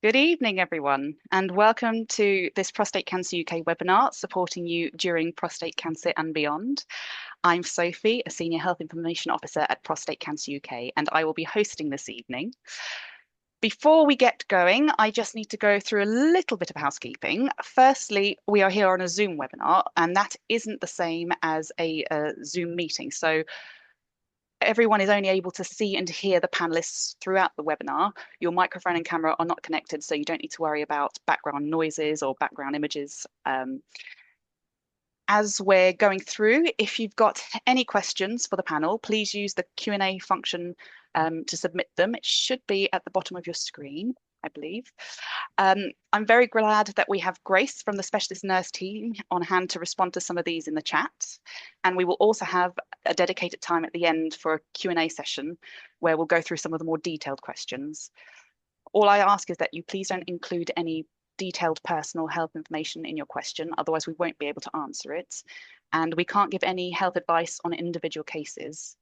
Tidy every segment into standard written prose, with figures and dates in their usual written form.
Good evening, everyone, and welcome to this Prostate Cancer UK webinar supporting you during prostate cancer and beyond. I'm Sophie, a Senior Health Information Officer at Prostate Cancer UK, and I will be hosting this evening. Before we get going, I just need to go through a little bit of housekeeping. Firstly, we are here on a Zoom webinar, and that isn't the same as a Zoom meeting. So everyone is only able to see and hear the panelists throughout the webinar. Your microphone and camera are not connected, so you don't need to worry about background noises or background images. As we're going through, if you've got any questions for the panel, please use the Q&A function to submit them. It should be at the bottom of your screen, I believe. I'm very glad that we have Grace from the specialist nurse team on hand to respond to some of these in the chat. And we will also have a dedicated time at the end for a Q&A session where we'll go through some of the more detailed questions. All I ask is that you please don't include any detailed personal health information in your question, otherwise we won't be able to answer it. And we can't give any health advice on individual cases.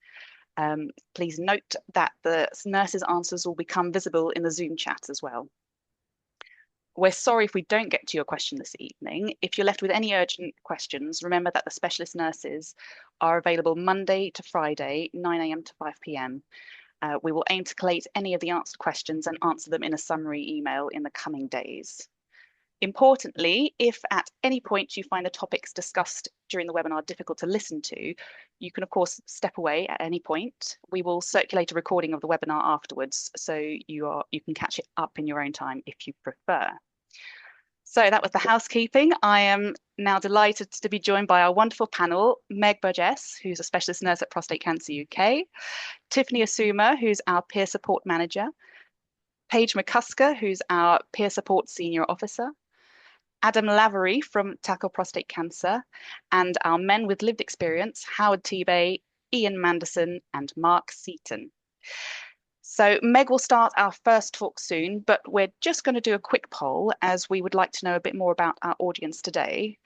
Please note that the nurse's answers will become visible in the Zoom chat as well. We're sorry if we don't get to your question this evening. If you're left with any urgent questions, remember that the specialist nurses are available Monday to Friday, 9 AM to 5 PM. We will aim to collate any of the answered questions and answer them in a summary email in the coming days. Importantly, if at any point you find the topics discussed during the webinar difficult to listen to, you can of course step away at any point. We will circulate a recording of the webinar afterwards, so you can catch it up in your own time if you prefer. So that was the housekeeping. I am now delighted to be joined by our wonderful panel, Meg Burgess, who's a specialist nurse at Prostate Cancer UK, Tiffany Asuma, who's our peer support manager, Paige McCusker, who's our peer support senior officer, Adam Lavery from Tackle Prostate Cancer, and our men with lived experience, Howard Tebay, Ian Manderson, and Mark Seaton. So Meg will start our first talk soon, but we're just going to do a quick poll as we would like to know a bit more about our audience today.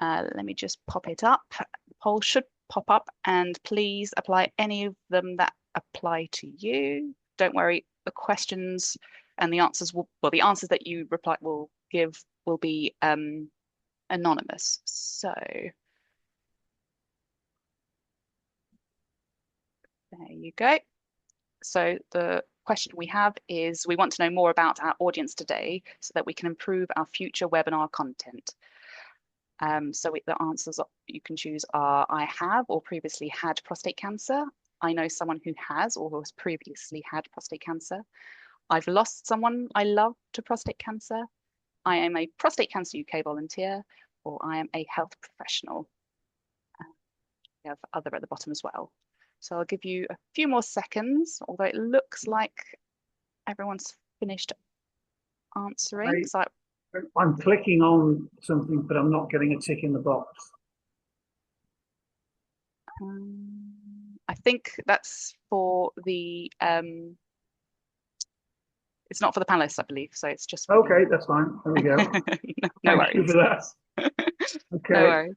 Let me just pop it up. The poll should pop up, and please apply any of them that apply to you. Don't worry, the questions and the answers the answers that you will give will be anonymous. So there you go. So the question we have is, we want to know more about our audience today so that we can improve our future webinar content. The answers you can choose are: I have or previously had prostate cancer. I know someone who has or who has previously had prostate cancer. I've lost someone I love to prostate cancer. I am a Prostate Cancer UK volunteer, or I am a health professional. We have other at the bottom as well. So I'll give you a few more seconds, although it looks like everyone's finished answering. I'm clicking on something, but I'm not getting a tick in the box. I think that's for the it's not for the panelists, I believe. So it's just for okay, that's fine. There we go. No Thank you worries. for that. Okay. No worries.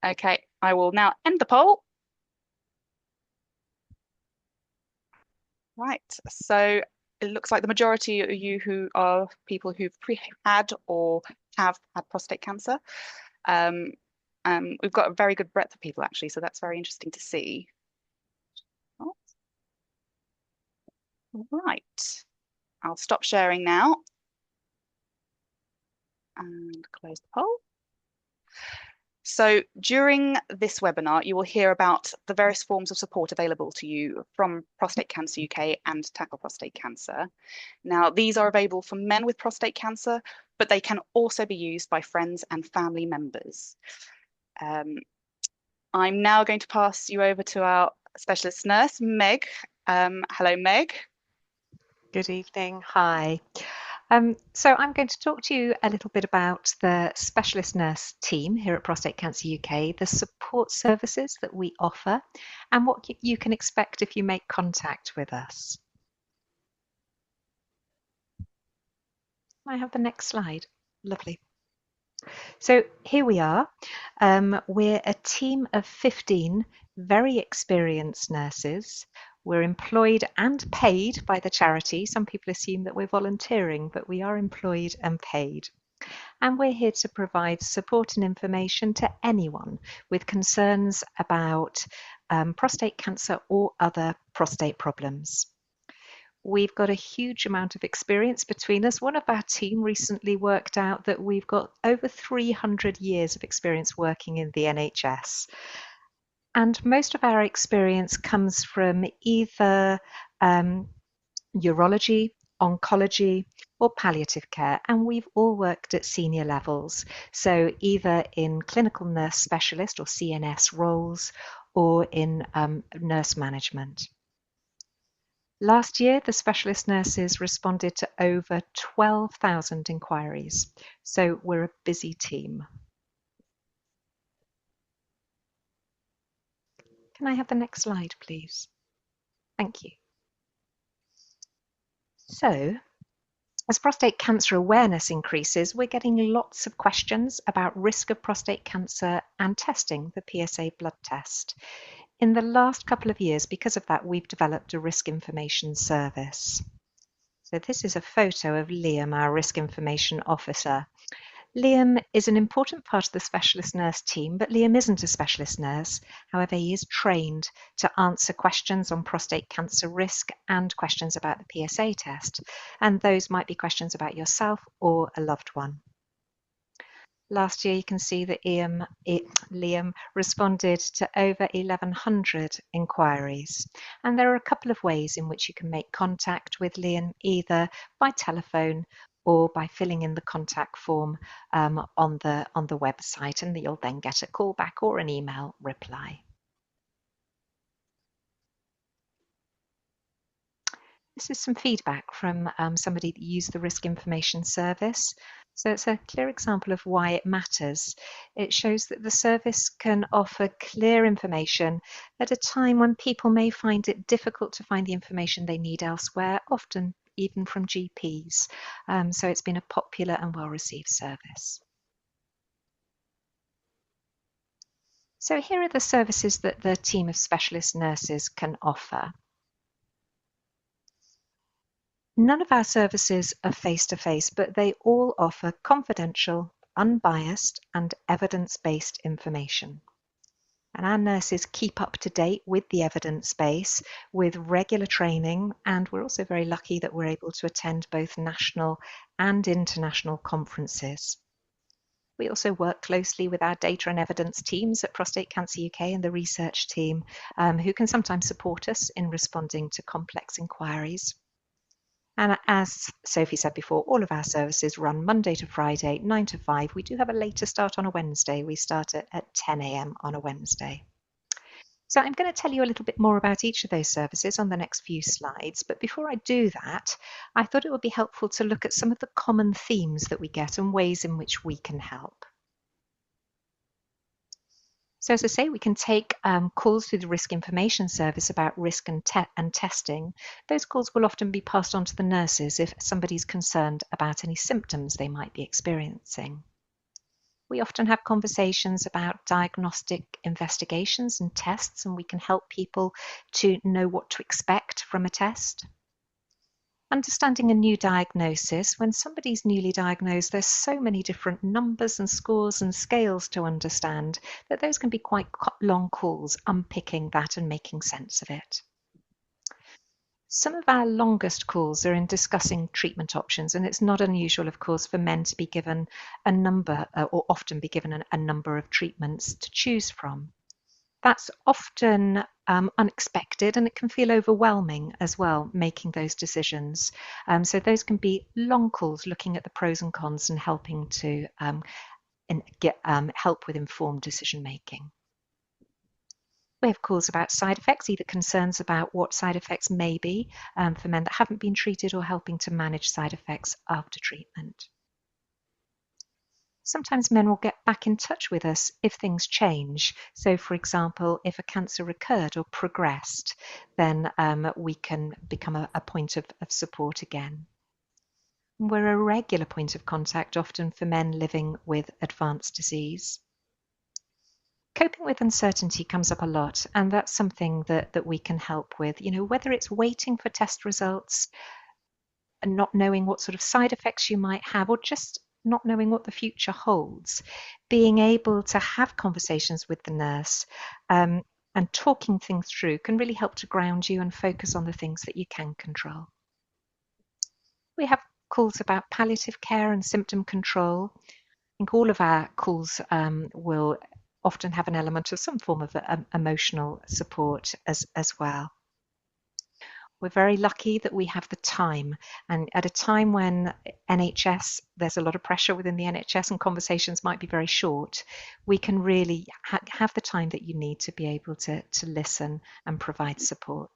Okay, I will now end the poll. Right, so it looks like the majority of you who are people who've had or have had prostate cancer. We've got a very good breadth of people actually, so that's very interesting to see. Oh. Right, I'll stop sharing now and close the poll. So during this webinar, you will hear about the various forms of support available to you from Prostate Cancer UK and Tackle Prostate Cancer. Now, these are available for men with prostate cancer, but they can also be used by friends and family members. I'm now going to pass you over to our specialist nurse, Meg. Hello, Meg. Good evening. Hi. So I'm going to talk to you a little bit about the specialist nurse team here at Prostate Cancer UK, the support services that we offer, and what you can expect if you make contact with us. I have the next slide. Lovely. So here we are. We're a team of 15 very experienced nurses We're employed and paid by the charity. Some people assume that we're volunteering, but we are employed and paid. And we're here to provide support and information to anyone with concerns about prostate cancer or other prostate problems. We've got a huge amount of experience between us. One of our team recently worked out that we've got over 300 years of experience working in the NHS. And most of our experience comes from either urology, oncology, or palliative care, and we've all worked at senior levels, so either in clinical nurse specialist or CNS roles or in nurse management. Last year, the specialist nurses responded to over 12,000 inquiries, so we're a busy team. Can I have the next slide, please? Thank you. So, as prostate cancer awareness increases, we're getting lots of questions about risk of prostate cancer and testing the PSA blood test. In the last couple of years, because of that, we've developed a risk information service. So this is a photo of Liam, our risk information officer. Liam is an important part of the specialist nurse team, but Liam isn't a specialist nurse. However, he is trained to answer questions on prostate cancer risk and questions about the PSA test, and those might be questions about yourself or a loved one. Last year, you can see that Liam responded to over 1,100 inquiries. And there are a couple of ways in which you can make contact with Liam, either by telephone or by filling in the contact form on the website, and you'll then get a call back or an email reply. This is some feedback from somebody that used the risk information service. So it's a clear example of why it matters. It shows that the service can offer clear information at a time when people may find it difficult to find the information they need elsewhere, often even from GPs. So it's been a popular and well-received service. So here are the services that the team of specialist nurses can offer. None of our services are face-to-face, but they all offer confidential, unbiased, and evidence-based information. And our nurses keep up to date with the evidence base with regular training, and we're also very lucky that we're able to attend both national and international conferences. We also work closely with our data and evidence teams at Prostate Cancer UK and the research team, who can sometimes support us in responding to complex inquiries. And as Sophie said before, all of our services run Monday to Friday, 9 to 5. We do have a later start on a Wednesday. We start at 10 a.m. on a Wednesday. So I'm going to tell you a little bit more about each of those services on the next few slides. But before I do that, I thought it would be helpful to look at some of the common themes that we get and ways in which we can help. So as I say, we can take calls through the risk information service about risk and testing. Those calls will often be passed on to the nurses if somebody's concerned about any symptoms they might be experiencing. We often have conversations about diagnostic investigations and tests, and we can help people to know what to expect from a test. Understanding a new diagnosis. When somebody's newly diagnosed, there's so many different numbers and scores and scales to understand that those can be quite long calls, unpicking that and making sense of it. Some of our longest calls are in discussing treatment options, and it's not unusual, of course, for men to be given a number or often be given a number of treatments to choose from. That's often unexpected, and it can feel overwhelming as well, making those decisions. So those can be long calls looking at the pros and cons and helping to help with informed decision making. We have calls about side effects, either concerns about what side effects may be for men that haven't been treated, or helping to manage side effects after treatment. Sometimes men will get back in touch with us if things change. So, for example, if a cancer recurred or progressed, then we can become a point of support again. We're a regular point of contact, often for men living with advanced disease. Coping with uncertainty comes up a lot, and that's something that we can help with. Whether it's waiting for test results and not knowing what sort of side effects you might have, or just not knowing what the future holds, being able to have conversations with the nurse and talking things through can really help to ground you and focus on the things that you can control. We have calls about palliative care and symptom control. I think all of our calls will often have an element of some form of emotional support as well. We're very lucky that we have the time, and at a time when there's a lot of pressure within the NHS and conversations might be very short, we can really have the time that you need to be able to listen and provide support.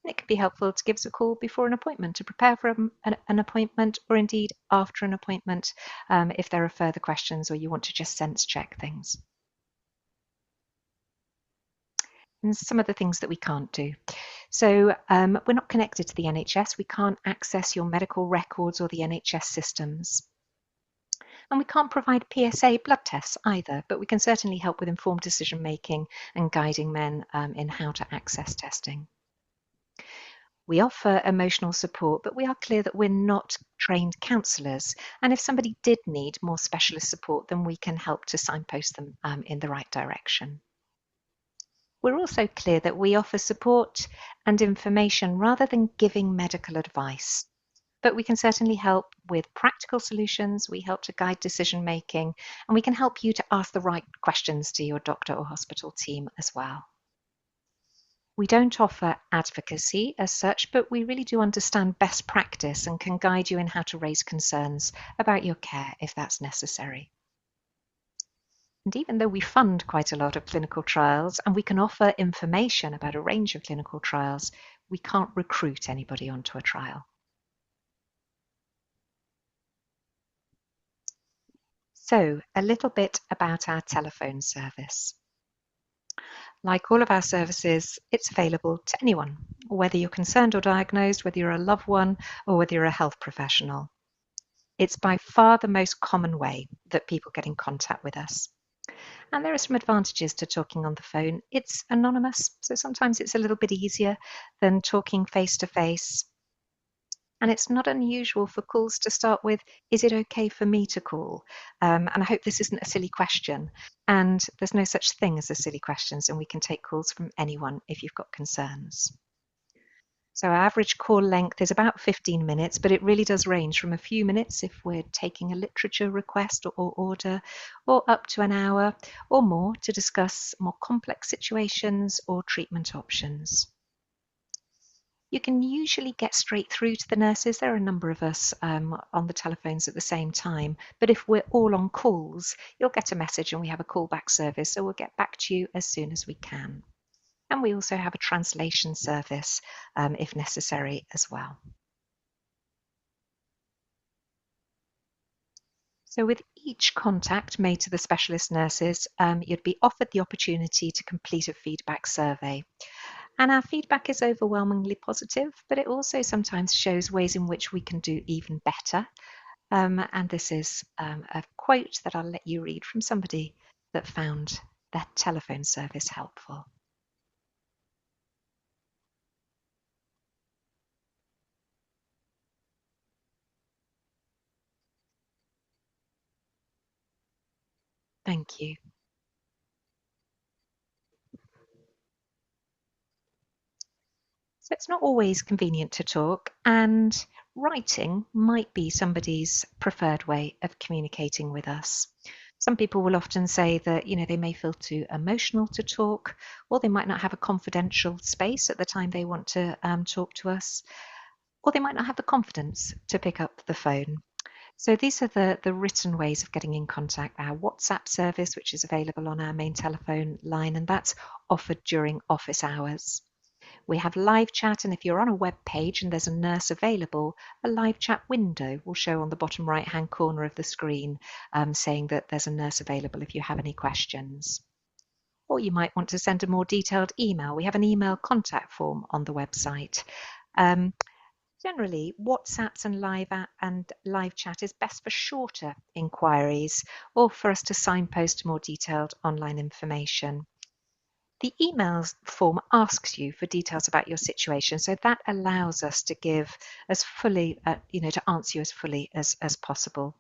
And it can be helpful to give us a call before an appointment to prepare for an appointment, or indeed after an appointment if there are further questions or you want to just sense check things. And some of the things that we can't do. So we're not connected to the NHS. We can't access your medical records or the NHS systems. And we can't provide PSA blood tests either, but we can certainly help with informed decision making and guiding men in how to access testing. We offer emotional support, but we are clear that we're not trained counsellors. And if somebody did need more specialist support, then we can help to signpost them in the right direction. We're also clear that we offer support and information rather than giving medical advice. But we can certainly help with practical solutions, we help to guide decision making, and we can help you to ask the right questions to your doctor or hospital team as well. We don't offer advocacy as such, but we really do understand best practice and can guide you in how to raise concerns about your care if that's necessary. And even though we fund quite a lot of clinical trials and we can offer information about a range of clinical trials, we can't recruit anybody onto a trial. So, a little bit about our telephone service. Like all of our services, it's available to anyone, whether you're concerned or diagnosed, whether you're a loved one or whether you're a health professional. It's by far the most common way that people get in contact with us. And there are some advantages to talking on the phone. It's anonymous, so sometimes it's a little bit easier than talking face to face. And it's not unusual for calls to start with, is it okay for me to call? And I hope this isn't a silly question. And there's no such thing as a silly questions, and we can take calls from anyone if you've got concerns. So our average call length is about 15 minutes, but it really does range from a few minutes if we're taking a literature request or order, or up to an hour or more to discuss more complex situations or treatment options. You can usually get straight through to the nurses. There are a number of us on the telephones at the same time, but if we're all on calls, you'll get a message and we have a callback service, so we'll get back to you as soon as we can. And we also have a translation service if necessary as well. So with each contact made to the specialist nurses, you'd be offered the opportunity to complete a feedback survey. And our feedback is overwhelmingly positive, but it also sometimes shows ways in which we can do even better. And this is a quote that I'll let you read from somebody that found that telephone service helpful. Thank you. So it's not always convenient to talk, and writing might be somebody's preferred way of communicating with us. Some people will often say that, they may feel too emotional to talk, or they might not have a confidential space at the time they want to talk to us, or they might not have the confidence to pick up the phone. So these are the written ways of getting in contact. Our WhatsApp service, which is available on our main telephone line, and that's offered during office hours. We have live chat, and if you're on a web page and there's a nurse available, a live chat window will show on the bottom right-hand corner of the screen saying that there's a nurse available if you have any questions. Or you might want to send a more detailed email. We have an email contact form on the website. Generally, WhatsApps and live chat is best for shorter inquiries or for us to signpost more detailed online information. The emails form asks you for details about your situation, so that allows us to give as fully, to answer you as fully as possible.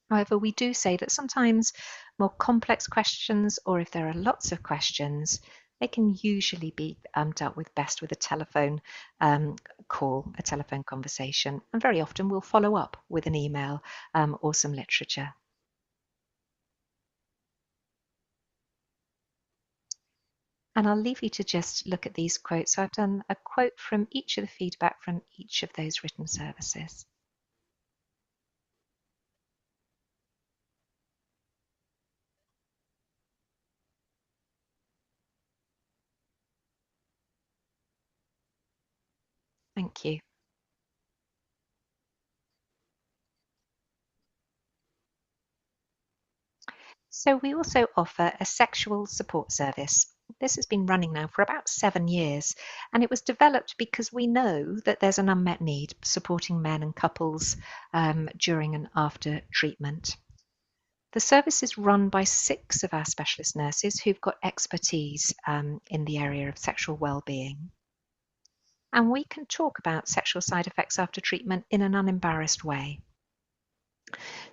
However, we do say that sometimes more complex questions, or if there are lots of questions, they can usually be dealt with best with a telephone call, a telephone conversation, and very often we'll follow up with an email or some literature. And I'll leave you to just look at these quotes. So I've done a quote from each of the feedback from each of those written services. Thank you. So we also offer a sexual support service. This has been running now for about 7 years, and it was developed because we know that there's an unmet need supporting men and couples during and after treatment. The service is run by 6 of our specialist nurses who've got expertise in the area of sexual well-being. And we can talk about sexual side effects after treatment in an unembarrassed way.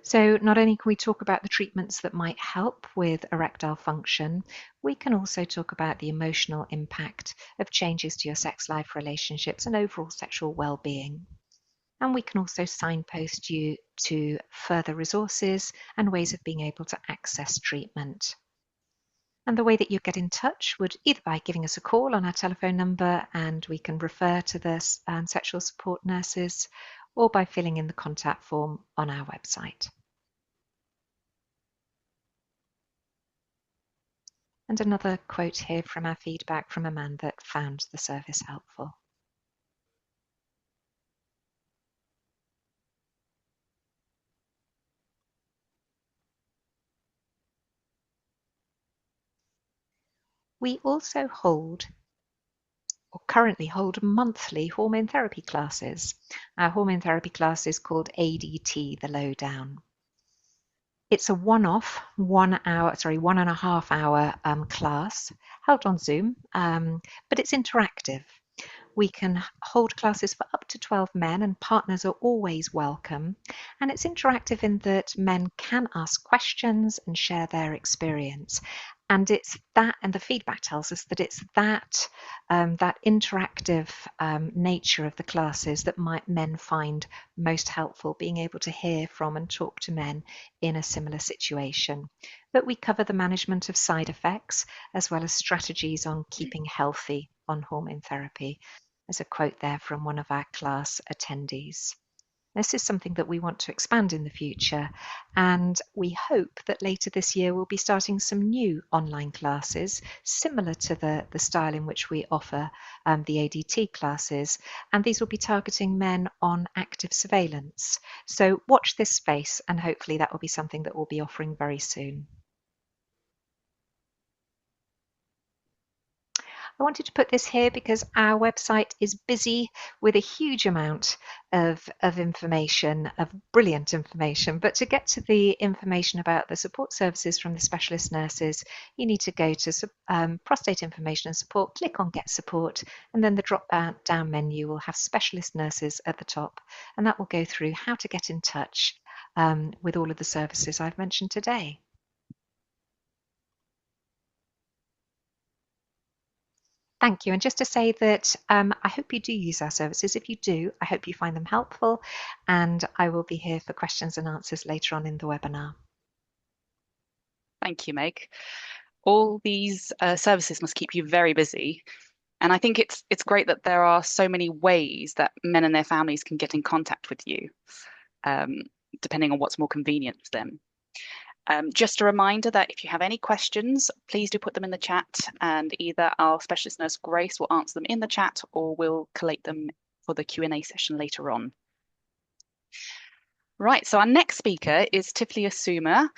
So not only can we talk about the treatments that might help with erectile function, we can also talk about the emotional impact of changes to your sex life, relationships, and overall sexual well-being. And we can also signpost you to further resources and ways of being able to access treatment. And the way that you get in touch would either by giving us a call on our telephone number and we can refer to the sexual support nurses, or by filling in the contact form on our website. And another quote here from our feedback from a man that found the service helpful. We also hold, or currently hold, monthly hormone therapy classes. Our hormone therapy class is called ADT, the Lowdown. It's a one-off, 1.5 hour class held on Zoom, but it's interactive. We can hold classes for up to 12 men, and partners are always welcome. And it's interactive in that men can ask questions and share their experience. And it's that, and the feedback tells us that it's that interactive nature of the classes that men find most helpful, being able to hear from and talk to men in a similar situation. But we cover the management of side effects as well as strategies on keeping healthy on hormone therapy. There's a quote there from one of our class attendees. This is something that we want to expand in the future, and we hope that later this year we'll be starting some new online classes similar to the style in which we offer the ADT classes, and these will be targeting men on active surveillance. So watch this space, and hopefully that will be something that we'll be offering very soon. I wanted to put this here because our website is busy with a huge amount of information, of brilliant information. But to get to the information about the support services from the specialist nurses, you need to go to prostate information and support, click on Get Support, and then the drop down menu will have specialist nurses at the top. And that will go through how to get in touch with all of the services I've mentioned today. Thank you. And just to say that I hope you do use our services. If you do, I hope you find them helpful, and I will be here for questions and answers later on in the webinar. Thank you, Meg. All these services must keep you very busy. And I think it's great that there are so many ways that men and their families can get in contact with you, depending on what's more convenient for them. Just a reminder that if you have any questions, please do put them in the chat, and either our specialist nurse Grace will answer them in the chat, or we'll collate them for the Q&A session later on. Right, so our next speaker is Tiffany Asuma.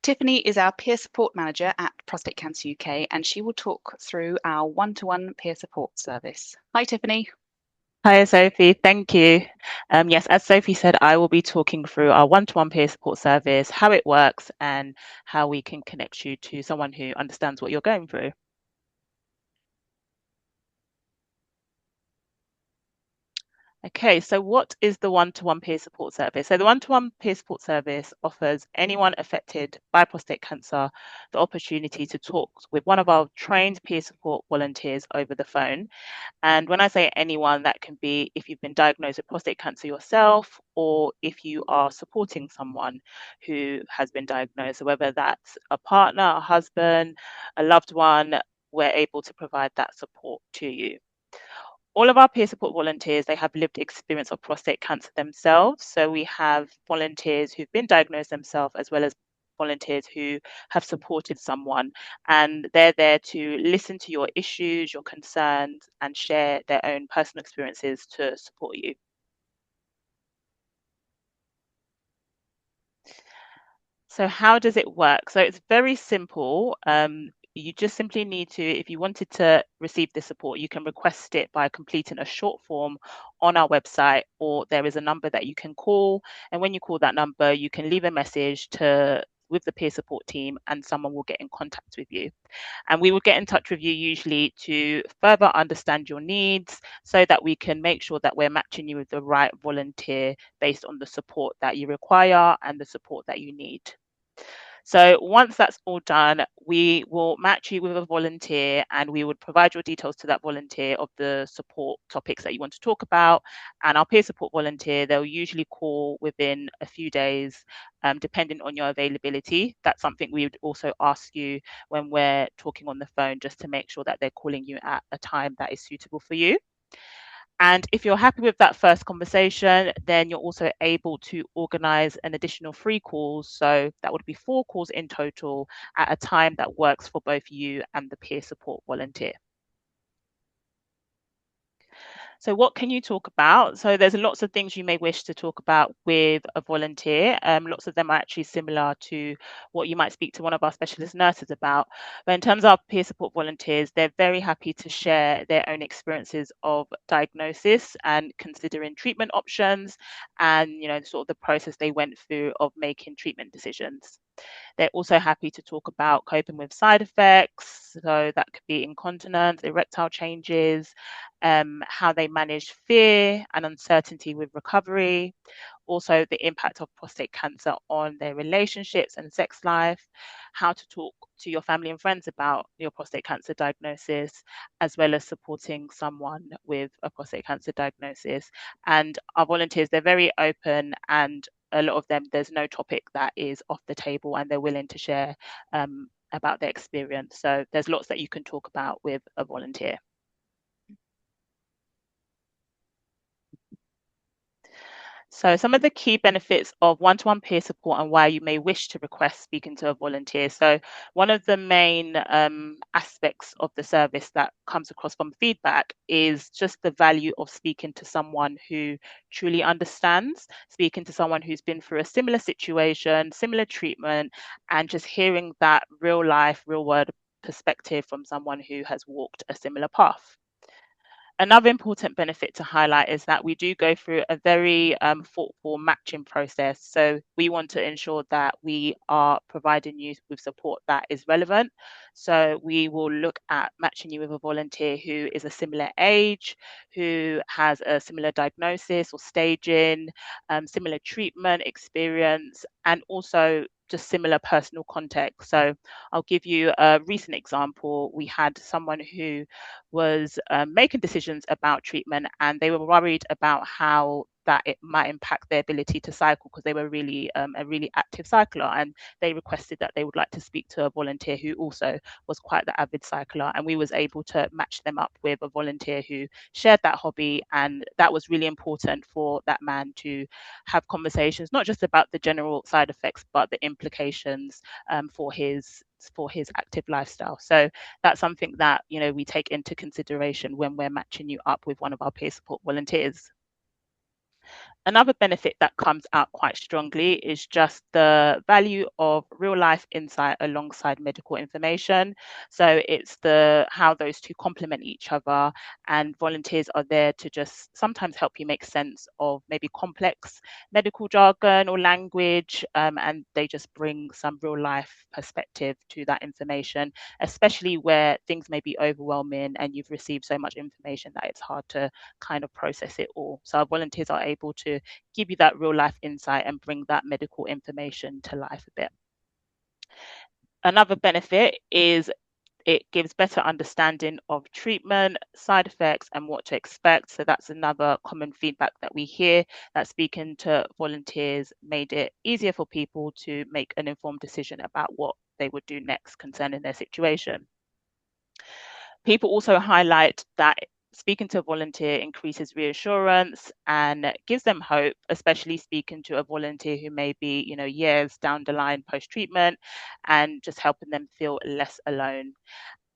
Tiffany is our peer support manager at Prostate Cancer UK, and she will talk through our one-to-one peer support service. Hi, Tiffany. Hi, Sophie. Thank you. Yes, as Sophie said, I will be talking through our one-to-one peer support service, how it works, and how we can connect you to someone who understands what you're going through. Okay, so what is the one-to-one peer support service? So the one-to-one peer support service offers anyone affected by prostate cancer the opportunity to talk with one of our trained peer support volunteers over the phone. And when I say anyone, that can be if you've been diagnosed with prostate cancer yourself, or if you are supporting someone who has been diagnosed. So whether that's a partner, a husband, a loved one, we're able to provide that support to you. All of our peer support volunteers, they have lived experience of prostate cancer themselves. So we have volunteers who've been diagnosed themselves, as well as volunteers who have supported someone, and they're there to listen to your issues, your concerns, and share their own personal experiences to support you. So how does it work? So it's very simple. You just simply need to, if you wanted to receive this support, you can request it by completing a short form on our website, or there is a number that you can call. And when you call that number, you can leave a message with the peer support team, and someone will get in contact with you. And we will get in touch with you usually to further understand your needs, so that we can make sure that we're matching you with the right volunteer based on the support that you require and the support that you need. So once that's all done, we will match you with a volunteer, and we would provide your details to that volunteer of the support topics that you want to talk about. And our peer support volunteer, they'll usually call within a few days, depending on your availability. That's something we would also ask you when we're talking on the phone, just to make sure that they're calling you at a time that is suitable for you. And if you're happy with that first conversation, then you're also able to organize an additional 3 calls. So that would be 4 calls in total at a time that works for both you and the peer support volunteer. So what can you talk about? So there's lots of things you may wish to talk about with a volunteer. Lots of them are actually similar to what you might speak to one of our specialist nurses about. But in terms of peer support volunteers, they're very happy to share their own experiences of diagnosis and considering treatment options, and sort of the process they went through of making treatment decisions. They're also happy to talk about coping with side effects. So that could be incontinence, erectile changes, how they manage fear and uncertainty with recovery, also the impact of prostate cancer on their relationships and sex life, how to talk to your family and friends about your prostate cancer diagnosis, as well as supporting someone with a prostate cancer diagnosis. And our volunteers, they're very open, and a lot of them, there's no topic that is off the table, and they're willing to share about their experience. So there's lots that you can talk about with a volunteer. So some of the key benefits of one-to-one peer support and why you may wish to request speaking to a volunteer. So one of the main aspects of the service that comes across from feedback is just the value of speaking to someone who truly understands, speaking to someone who's been through a similar situation, similar treatment, and just hearing that real life, real world perspective from someone who has walked a similar path. Another important benefit to highlight is that we do go through a very thoughtful matching process. So we want to ensure that we are providing you with support that is relevant. So we will look at matching you with a volunteer who is a similar age, who has a similar diagnosis or staging, similar treatment experience, and also just similar personal context. So I'll give you a recent example. We had someone who was making decisions about treatment, and they were worried about how that it might impact their ability to cycle, because they were really a really active cycler, and they requested that they would like to speak to a volunteer who also was quite the avid cycler, and we was able to match them up with a volunteer who shared that hobby. And that was really important for that man to have conversations not just about the general side effects, but the implications for his active lifestyle. So that's something that we take into consideration when we're matching you up with one of our peer support volunteers. Another benefit that comes out quite strongly is just the value of real life insight alongside medical information. So it's how those two complement each other, and volunteers are there to just sometimes help you make sense of maybe complex medical jargon or language, and they just bring some real life perspective to that information, especially where things may be overwhelming and you've received so much information that it's hard to kind of process it all. So our volunteers are able to give you that real life insight and bring that medical information to life a bit. Another benefit is it gives better understanding of treatment, side effects, and what to expect. So that's another common feedback that we hear, that speaking to volunteers made it easier for people to make an informed decision about what they would do next concerning their situation. People also highlight that speaking to a volunteer increases reassurance and gives them hope, especially speaking to a volunteer who may be, years down the line post-treatment, and just helping them feel less alone.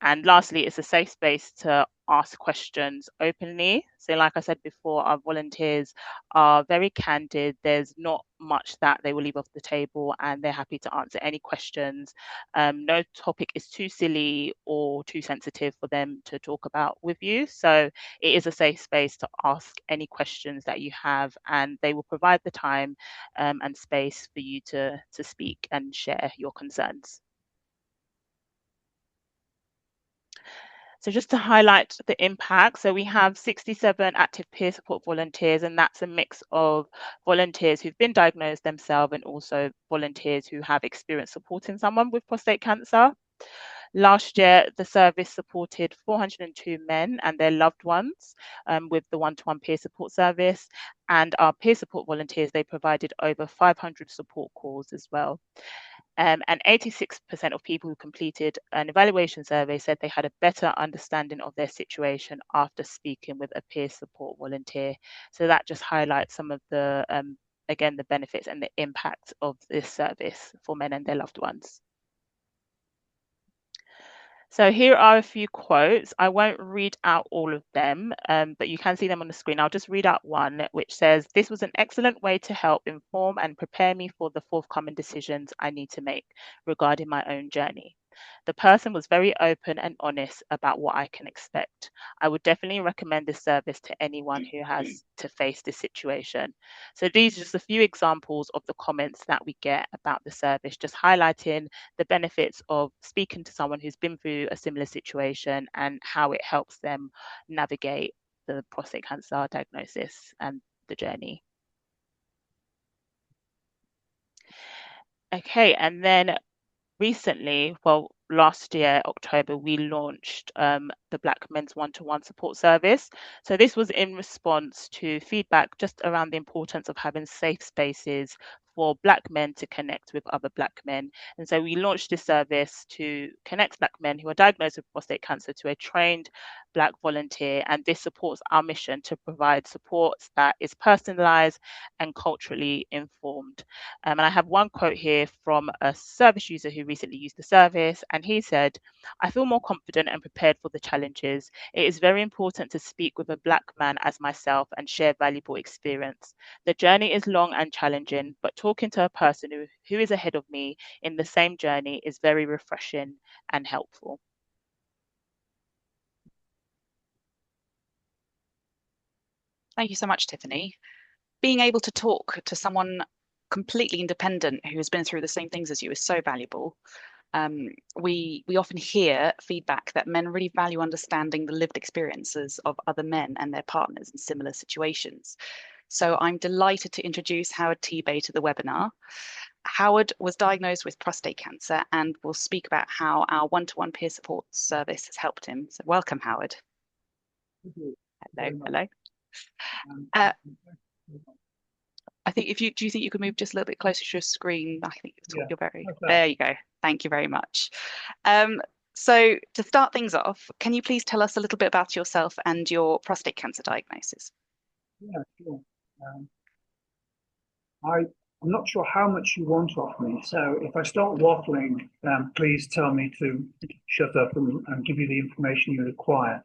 And lastly, it's a safe space to ask questions openly. So like I said before, our volunteers are very candid. There's not much that they will leave off the table, and they're happy to answer any questions. No topic is too silly or too sensitive for them to talk about with you. So it is a safe space to ask any questions that you have, and they will provide the time and space for you to speak and share your concerns. So just to highlight the impact, so we have 67 active peer support volunteers, and that's a mix of volunteers who've been diagnosed themselves and also volunteers who have experience supporting someone with prostate cancer. Last year, the service supported 402 men and their loved ones with the one-to-one peer support service. And our peer support volunteers, they provided over 500 support calls as well. And 86% of people who completed an evaluation survey said they had a better understanding of their situation after speaking with a peer support volunteer. So that just highlights some of the, again, the benefits and the impact of this service for men and their loved ones. So here are a few quotes. I won't read out all of them, but you can see them on the screen. I'll just read out one, which says, "This was an excellent way to help inform and prepare me for the forthcoming decisions I need to make regarding my own journey. The person was very open and honest about what I can expect. I would definitely recommend this service to anyone who has to face this situation." So these are just a few examples of the comments that we get about the service, just highlighting the benefits of speaking to someone who's been through a similar situation and how it helps them navigate the prostate cancer diagnosis and the journey. Okay, and then recently, well, last year, October, we launched the Black Men's One-to-One Support Service. So this was in response to feedback just around the importance of having safe spaces for Black men to connect with other Black men. And so we launched this service to connect Black men who are diagnosed with prostate cancer to a trained Black volunteer. And this supports our mission to provide support that is personalized and culturally informed. And I have one quote here from a service user who recently used the service, and he said, "I feel more confident and prepared for the challenges. It is very important to speak with a Black man as myself and share valuable experience. The journey is long and challenging, but talking to a person who is ahead of me in the same journey is very refreshing and helpful." Thank you so much, Tiffany. Being able to talk to someone completely independent who has been through the same things as you is so valuable. We often hear feedback that men really value understanding the lived experiences of other men and their partners in similar situations. So I'm delighted to introduce Howard Tebay to the webinar. Howard was diagnosed with prostate cancer and will speak about how our one-to-one peer support service has helped him. So welcome, Howard. Hello. I think do you think you could move just a little bit closer to your screen? I think you're very, there you go. Thank you very much. So to start things off, can you please tell us a little bit about yourself and your prostate cancer diagnosis? Yeah, sure. I'm not sure how much you want of me, so if I start waffling, please tell me to shut up and give you the information you require.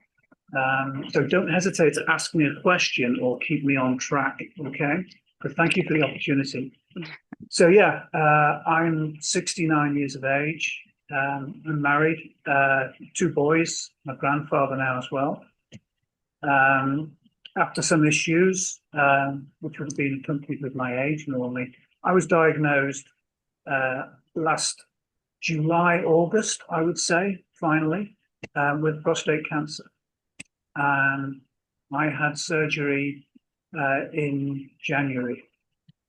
So don't hesitate to ask me a question or keep me on track, okay? But thank you for the opportunity. So yeah, I'm 69 years of age. I'm married, 2 boys, my grandfather now as well. After some issues, which would have been accompanied with my age normally, I was diagnosed last July, August, I would say, finally, with prostate cancer. And I had surgery in January.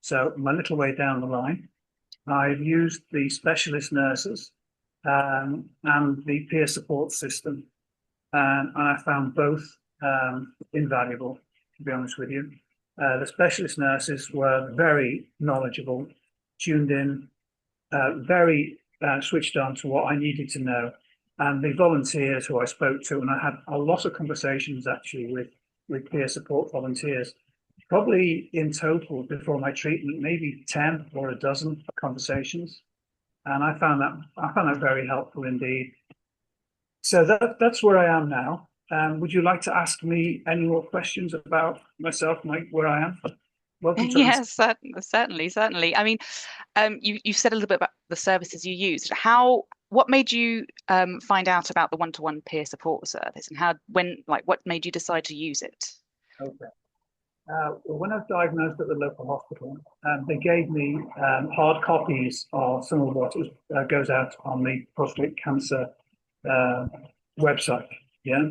So I'm a little way down the line. I've used the specialist nurses and the peer support system, and I found both invaluable, to be honest with you. The specialist nurses were very knowledgeable, tuned in, very switched on to what I needed to know. And the volunteers who I spoke to, and I had a lot of conversations actually with peer support volunteers, probably in total before my treatment, maybe 10 or a dozen conversations. And I found that very helpful indeed. So that's where I am now. Would you like to ask me any more questions about myself, where I am? Welcome to Yes, certainly. I mean, you said a little bit about the services you used. What made you find out about the one-to-one peer support service, and what made you decide to use it? Okay. When I was diagnosed at the local hospital, they gave me hard copies of some of what goes out on the prostate cancer website. Yeah,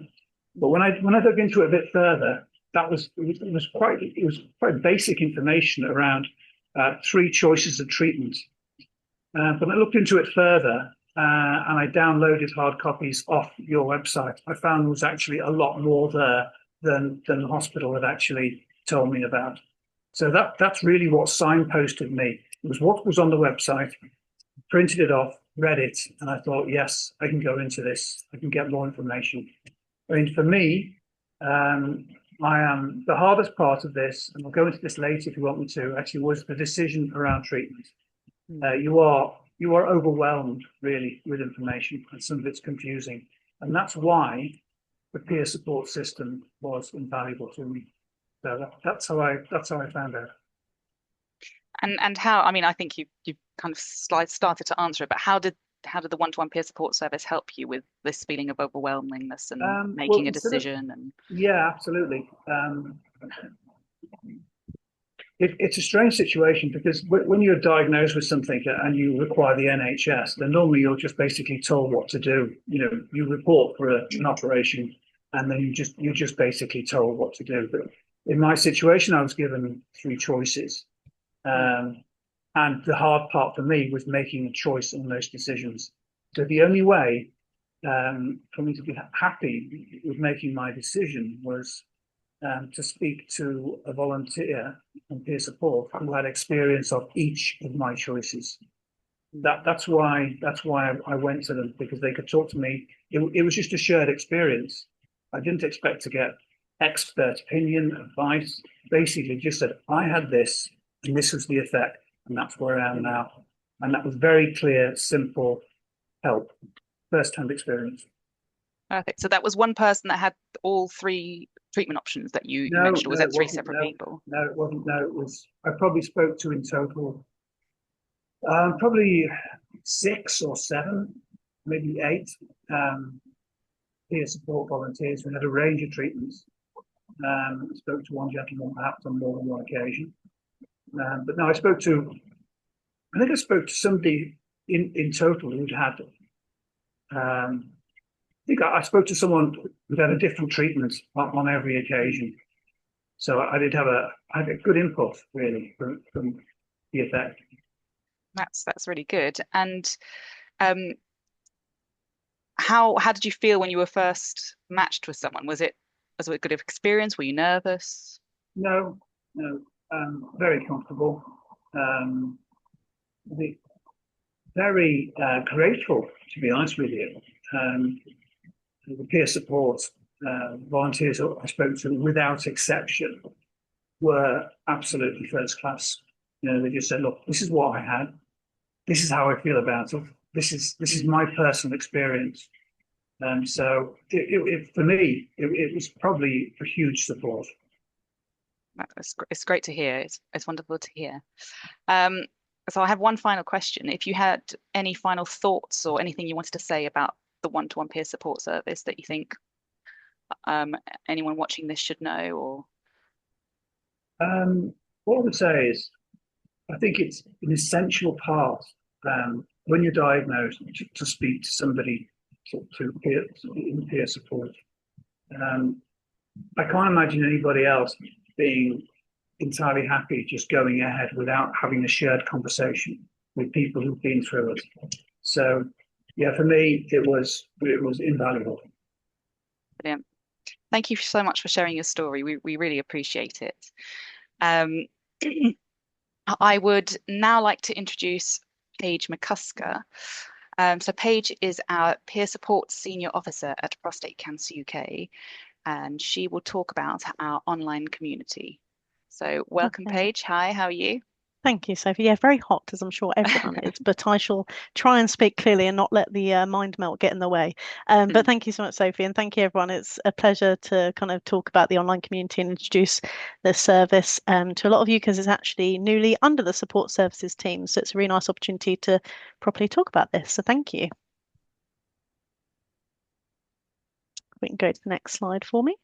but when I dug into it a bit further, it was quite basic information around 3 choices of treatment. But I looked into it further and I downloaded hard copies off your website. I found there was actually a lot more there than the hospital had actually told me about. So that's really what signposted me. It was what was on the website, printed it off, read it, and I thought, yes, I can go into this. I can get more information. I mean, for me, the hardest part of this, and we'll go into this later if you want me to, actually was the decision around treatment. You are overwhelmed really with information, and some of it's confusing, and that's why the peer support system was invaluable to me. So that's how I found out. And how? I mean, I think you kind of started to answer it, but how did the one-to-one peer support service help you with this feeling of overwhelmingness and making a decision? Yeah, absolutely. It's a strange situation because when you're diagnosed with something and you require the NHS, then normally you're just basically told what to do. You report for an operation, and then you're just basically told what to do. But in my situation, I was given 3 choices, and the hard part for me was making a choice on those decisions. So the only way for me to be happy with making my decision was to speak to a volunteer and peer support who had experience of each of my choices. That's why I went to them, because they could talk to me. It was just a shared experience. I didn't expect to get expert opinion, advice. Basically, just said I had this, and this was the effect, and that's where I am now. And that was very clear, simple help, first-hand experience. Perfect. So that was one person that had all 3 treatment options that you mentioned, or was that 3 separate people? No, it wasn't. No, it was. I probably spoke to in total probably 6 or 7, maybe 8 peer support volunteers who had a range of treatments. I spoke to one gentleman perhaps on more than one occasion. But no, I think I spoke to somebody in total who'd had, I spoke to someone who'd had a different treatment on every occasion. So I had a good input really from the effect. That's really good. And how did you feel when you were first matched with someone? Was it a good experience? Were you nervous? No, very comfortable. Very grateful, to be honest with you. The peer support volunteers I spoke to, without exception, were absolutely first class. They just said, "Look, this is what I had. This is how I feel about it. This is my personal experience." So for me, it was probably a huge support. It's great to hear. It's wonderful to hear. Um, so I have one final question. If you had any final thoughts or anything you wanted to say about the one-to-one peer support service that you think anyone watching this should know, or What I would say is, I think it's an essential part when you're diagnosed to speak to somebody in peer support. I can't imagine anybody else being entirely happy just going ahead without having a shared conversation with people who've been through it. So, yeah, for me, it was invaluable. brilliant. Thank you so much for sharing your story. We really appreciate it. Um, I would now like to introduce Paige McCusker. So Paige is our peer support senior officer at Prostate Cancer UK, and she will talk about our online community. So welcome, Okay. Paige. Hi, how are you? Thank you, Sophie. Yeah, very hot, as I'm sure everyone is, but I shall try and speak clearly and not let the mind melt get in the way. But thank you so much, Sophie, and thank you, everyone. It's a pleasure to kind of talk about the online community and introduce this service to a lot of you, because it's actually newly under the support services team. So it's a really nice opportunity to properly talk about this. So thank you. We can go to the next slide for me.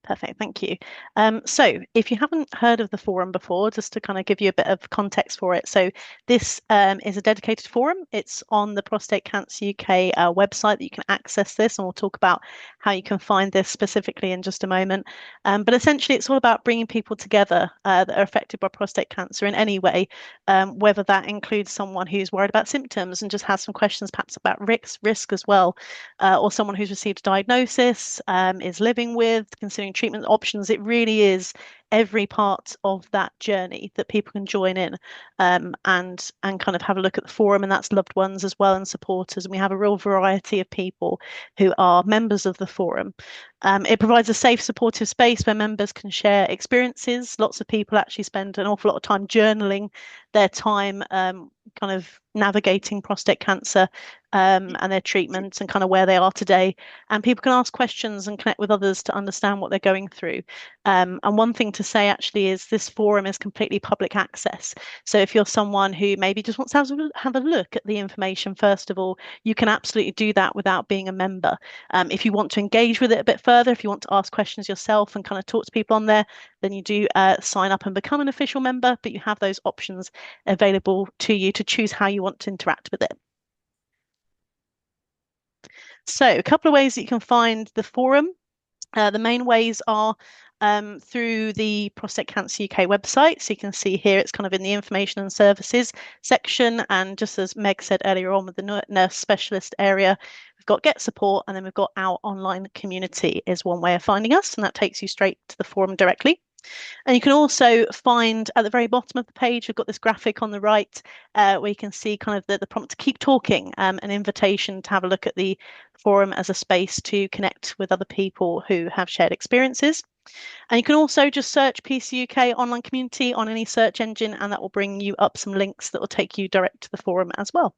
Perfect, thank you. So if you haven't heard of the forum before, just to kind of give you a bit of context for it. So this is a dedicated forum. It's on the Prostate Cancer UK website that you can access this, and we'll talk about how you can find this specifically in just a moment. But essentially, it's all about bringing people together that are affected by prostate cancer in any way, whether that includes someone who's worried about symptoms and just has some questions perhaps about risk as well, or someone who's received a diagnosis, is living with, considering treatment options. It really is every part of that journey that people can join in, and kind of have a look at the forum, and that's loved ones as well and supporters. And we have a real variety of people who are members of the forum. It provides a safe, supportive space where members can share experiences. Lots of people actually spend an awful lot of time journaling their time, kind of navigating prostate cancer and their treatments and kind of where they are today. And people can ask questions and connect with others to understand what they're going through. And one thing to say actually is this forum is completely public access. So if you're someone who maybe just wants to have a look at the information, first of all, you can absolutely do that without being a member. If you want to engage with it a bit further, if you want to ask questions yourself and kind of talk to people on there, then you do sign up and become an official member, but you have those options available to you to choose how you want to interact with it. So a couple of ways that you can find the forum. The main ways are through the Prostate Cancer UK website. So you can see here it's kind of in the information and services section. And just as Meg said earlier on with the nurse specialist area, we've got Get Support, and then we've got our online community is one way of finding us. And that takes you straight to the forum directly. And you can also find at the very bottom of the page, we've got this graphic on the right where you can see kind of the prompt to keep talking, an invitation to have a look at the forum as a space to connect with other people who have shared experiences. And you can also just search PCUK online community on any search engine, and that will bring you up some links that will take you direct to the forum as well.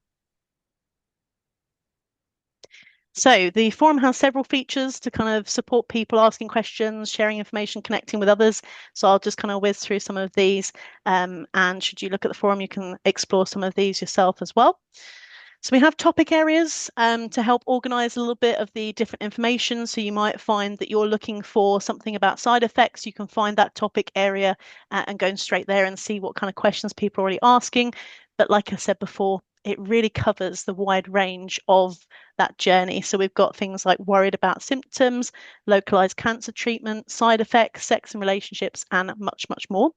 So the forum has several features to kind of support people asking questions, sharing information, connecting with others. So I'll just kind of whiz through some of these. And should you look at the forum, you can explore some of these yourself as well. So we have topic areas to help organise a little bit of the different information. So you might find that you're looking for something about side effects. You can find that topic area and go straight there and see what kind of questions people are already asking. But like I said before, it really covers the wide range of that journey. So we've got things like worried about symptoms, localized cancer treatment, side effects, sex and relationships, and much, much more.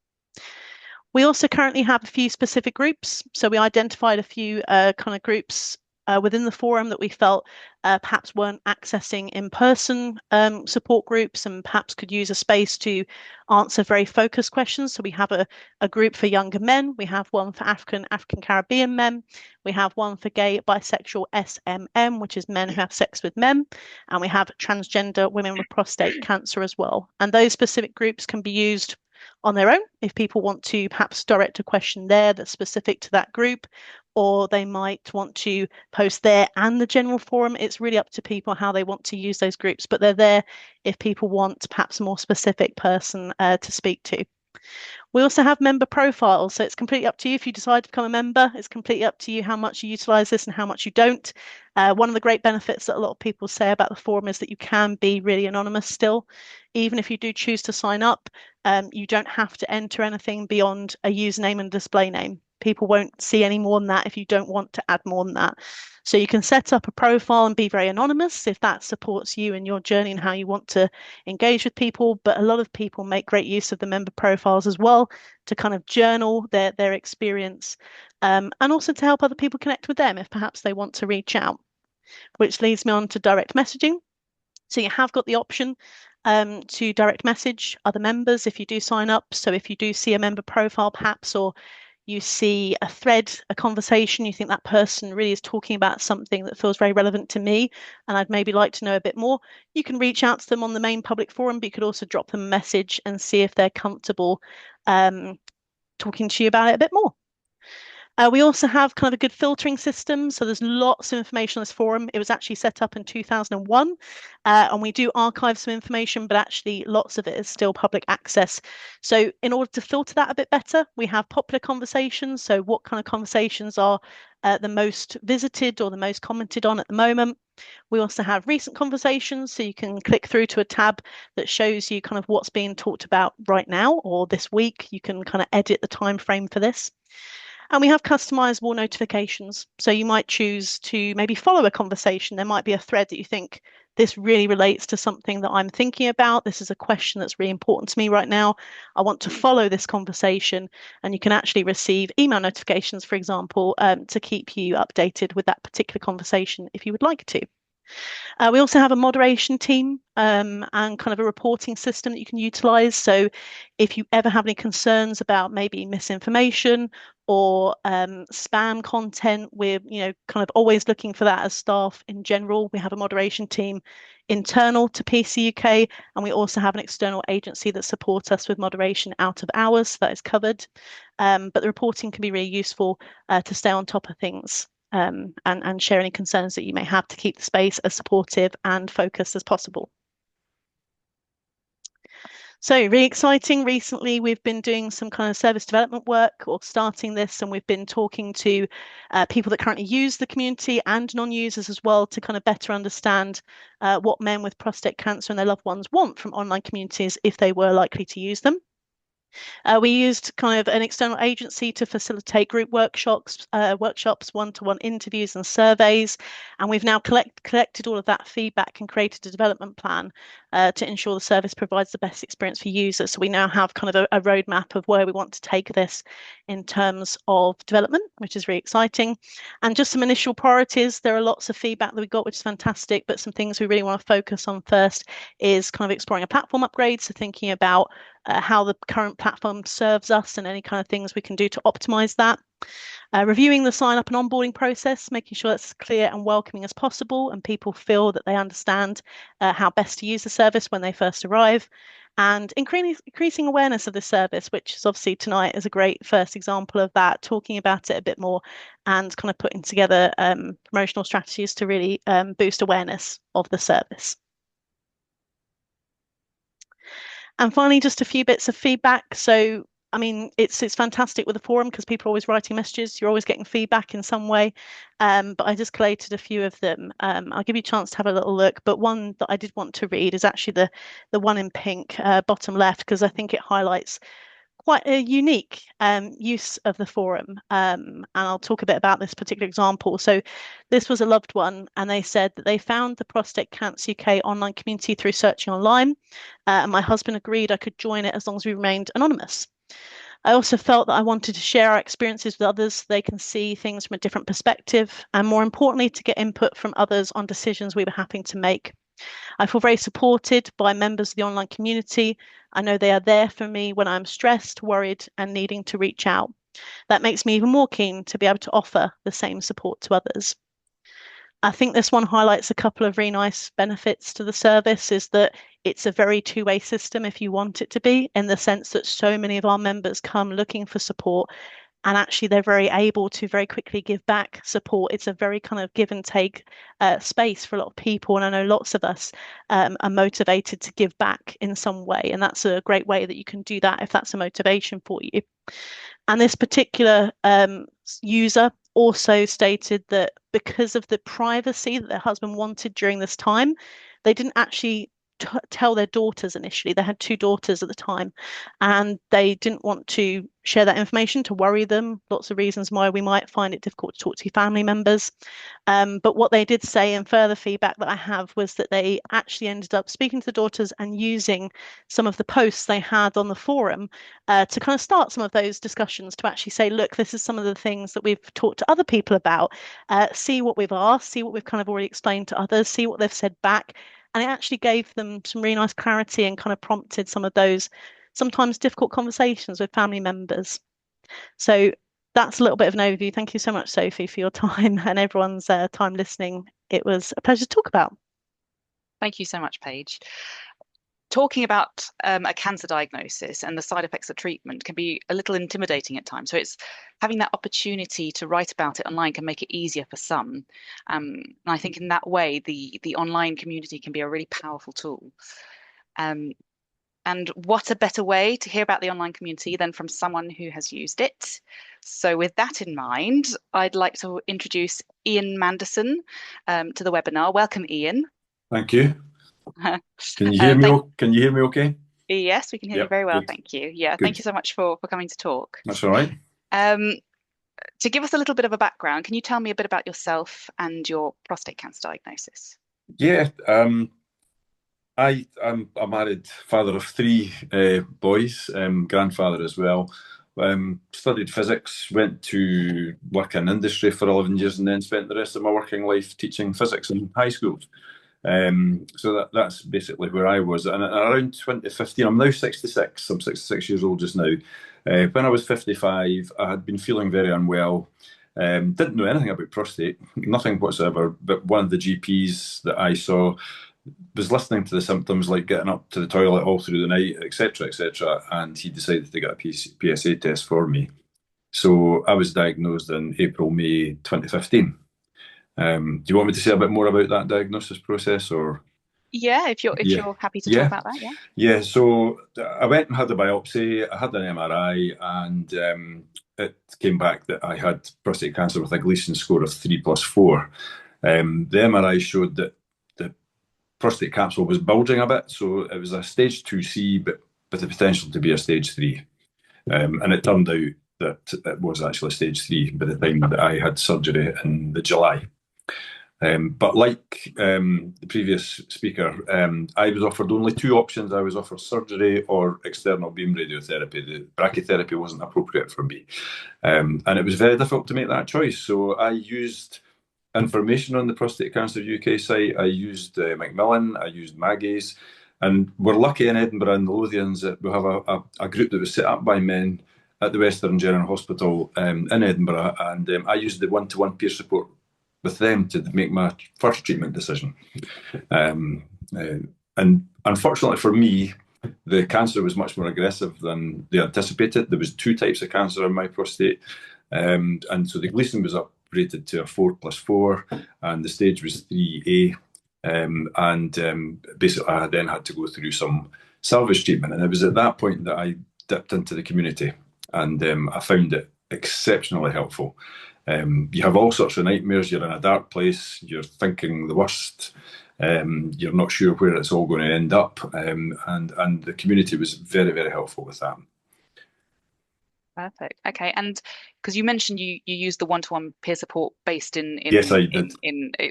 We also currently have a few specific groups. So we identified a few kind of groups within the forum that we felt perhaps weren't accessing in-person support groups and perhaps could use a space to answer very focused questions. So we have a group for younger men. We have one for African Caribbean men. We have one for gay, bisexual SMM, which is men who have sex with men. And we have transgender women with prostate cancer as well. And those specific groups can be used on their own if people want to perhaps direct a question there that's specific to that group, or they might want to post there and the general forum. It's really up to people how they want to use those groups, but they're there if people want perhaps a more specific person to speak to. We also have member profiles, so it's completely up to you if you decide to become a member. It's completely up to you how much you utilize this and how much you don't. One of the great benefits that a lot of people say about the forum is that you can be really anonymous still. Even if you do choose to sign up, you don't have to enter anything beyond a username and display name. People won't see any more than that if you don't want to add more than that. So you can set up a profile and be very anonymous if that supports you in your journey and how you want to engage with people. But a lot of people make great use of the member profiles as well to kind of journal their experience, and also to help other people connect with them if perhaps they want to reach out, which leads me on to direct messaging. So you have got the option to direct message other members if you do sign up. So if you do see a member profile perhaps, or you see a thread, a conversation, you think that person really is talking about something that feels very relevant to me, and I'd maybe like to know a bit more, you can reach out to them on the main public forum, but you could also drop them a message and see if they're comfortable talking to you about it a bit more. We also have kind of a good filtering system. So there's lots of information on this forum. It was actually set up in 2001, and we do archive some information, but actually lots of it is still public access. So in order to filter that a bit better, we have popular conversations. So what kind of conversations are the most visited or the most commented on at the moment. We also have recent conversations, so you can click through to a tab that shows you kind of what's being talked about right now or this week. You can kind of edit the time frame for this. And we have customizable notifications. So you might choose to maybe follow a conversation. There might be a thread that you think this really relates to something that I'm thinking about. This is a question that's really important to me right now. I want to follow this conversation. And you can actually receive email notifications, for example, to keep you updated with that particular conversation if you would like to. We also have a moderation team and kind of a reporting system that you can utilize. So if you ever have any concerns about maybe misinformation or spam content, we're kind of always looking for that as staff in general. We have a moderation team internal to PC UK, and we also have an external agency that supports us with moderation out of hours. So that is covered. But the reporting can be really useful to stay on top of things. And share any concerns that you may have to keep the space as supportive and focused as possible. So really exciting. Recently, we've been doing some kind of service development work or starting this, and we've been talking to people that currently use the community and non-users as well to kind of better understand what men with prostate cancer and their loved ones want from online communities if they were likely to use them. We used kind of an external agency to facilitate group workshops, one-to-one interviews and surveys. And we've now collected all of that feedback and created a development plan to ensure the service provides the best experience for users. So we now have kind of a roadmap of where we want to take this in terms of development, which is really exciting. And just some initial priorities. There are lots of feedback that we got, which is fantastic, but some things we really want to focus on first is kind of exploring a platform upgrade. So thinking about how the current platform serves us and any kind of things we can do to optimize that. Reviewing the sign up and onboarding process, making sure it's clear and welcoming as possible and people feel that they understand how best to use the service when they first arrive. And increasing awareness of the service, which is obviously tonight is a great first example of that, talking about it a bit more and kind of putting together promotional strategies to really boost awareness of the service. And finally, just a few bits of feedback. So, I mean, it's fantastic with the forum because people are always writing messages. You're always getting feedback in some way. But I just collated a few of them. I'll give you a chance to have a little look. But one that I did want to read is actually the one in pink, bottom left, because I think it highlights quite a unique use of the forum. And I'll talk a bit about this particular example. So this was a loved one, and they said that they found the Prostate Cancer UK online community through searching online. And my husband agreed I could join it as long as we remained anonymous. I also felt that I wanted to share our experiences with others so they can see things from a different perspective, and more importantly, to get input from others on decisions we were having to make. I feel very supported by members of the online community. I know they are there for me when I'm stressed, worried, and needing to reach out. That makes me even more keen to be able to offer the same support to others. I think this one highlights a couple of really nice benefits to the service, is that it's a very two-way system if you want it to be, in the sense that so many of our members come looking for support and actually they're very able to very quickly give back support. It's a very kind of give and take space for a lot of people, and I know lots of us are motivated to give back in some way, and that's a great way that you can do that if that's a motivation for you. And this particular user also stated that because of the privacy that their husband wanted during this time, they didn't actually tell their daughters initially. They had 2 daughters at the time, and they didn't want to share that information to worry them. Lots of reasons why we might find it difficult to talk to family members. But what they did say, and further feedback that I have, was that they actually ended up speaking to the daughters and using some of the posts they had on the forum to kind of start some of those discussions, to actually say, look, this is some of the things that we've talked to other people about. See what we've asked, see what we've kind of already explained to others, see what they've said back. And it actually gave them some really nice clarity and kind of prompted some of those sometimes difficult conversations with family members. So that's a little bit of an overview. Thank you so much, Sophie, for your time and everyone's time listening. It was a pleasure to talk about. Thank you so much, Paige. Talking about a cancer diagnosis and the side effects of treatment can be a little intimidating at times. So it's having that opportunity to write about it online can make it easier for some. And I think in that way, the online community can be a really powerful tool. And what a better way to hear about the online community than from someone who has used it. So with that in mind, I'd like to introduce Ian Manderson to the webinar. Welcome, Ian. Thank you. Can you hear me? Can you hear me okay? Yes, we can hear you very well. Good. Thank you. Yeah, Good. thank you so much for coming to talk. That's all right. To give us a little bit of a background, can you tell me a bit about yourself and your prostate cancer diagnosis? Yeah, I'm a married father of 3 boys, grandfather as well. Studied physics, went to work in industry for 11 years, and then spent the rest of my working life teaching physics in high schools. So that's basically where I was. And around 2015, I'm now 66. I'm 66 years old just now. When I was 55, I had been feeling very unwell. Didn't know anything about prostate, nothing whatsoever. But one of the GPs that I saw was listening to the symptoms, like getting up to the toilet all through the night, etc., etc. And he decided to get a PSA test for me. So I was diagnosed in April, May 2015. Do you want me to say a bit more about that diagnosis process, or? Yeah, if you're happy to talk about that, yeah. Yeah, so I went and had a biopsy. I had an MRI, and it came back that I had prostate cancer with a Gleason score of 3+4. The MRI showed that the prostate capsule was bulging a bit, so it was a stage 2C, but with the potential to be a stage 3. And it turned out that it was actually stage 3 by the time that I had surgery in the July. But like the previous speaker, I was offered only 2 options. I was offered surgery or external beam radiotherapy. The brachytherapy wasn't appropriate for me. And it was very difficult to make that choice. So I used information on the Prostate Cancer UK site. I used Macmillan, I used Maggie's, and we're lucky in Edinburgh and the Lothians that we have a group that was set up by men at the Western General Hospital in Edinburgh, and I used the one-to-one peer support with them to make my first treatment decision. And unfortunately for me, the cancer was much more aggressive than they anticipated. There was 2 types of cancer in my prostate, and so the Gleason was uprated to a 4+4, and the stage was 3A. Basically, I then had to go through some salvage treatment, and it was at that point that I dipped into the community, and I found it exceptionally helpful. You have all sorts of nightmares. You're in a dark place. You're thinking the worst. You're not sure where it's all going to end up. And the community was very, very helpful with that. Perfect. Okay, and because you mentioned you used the one-to-one peer support based in Yes, I did.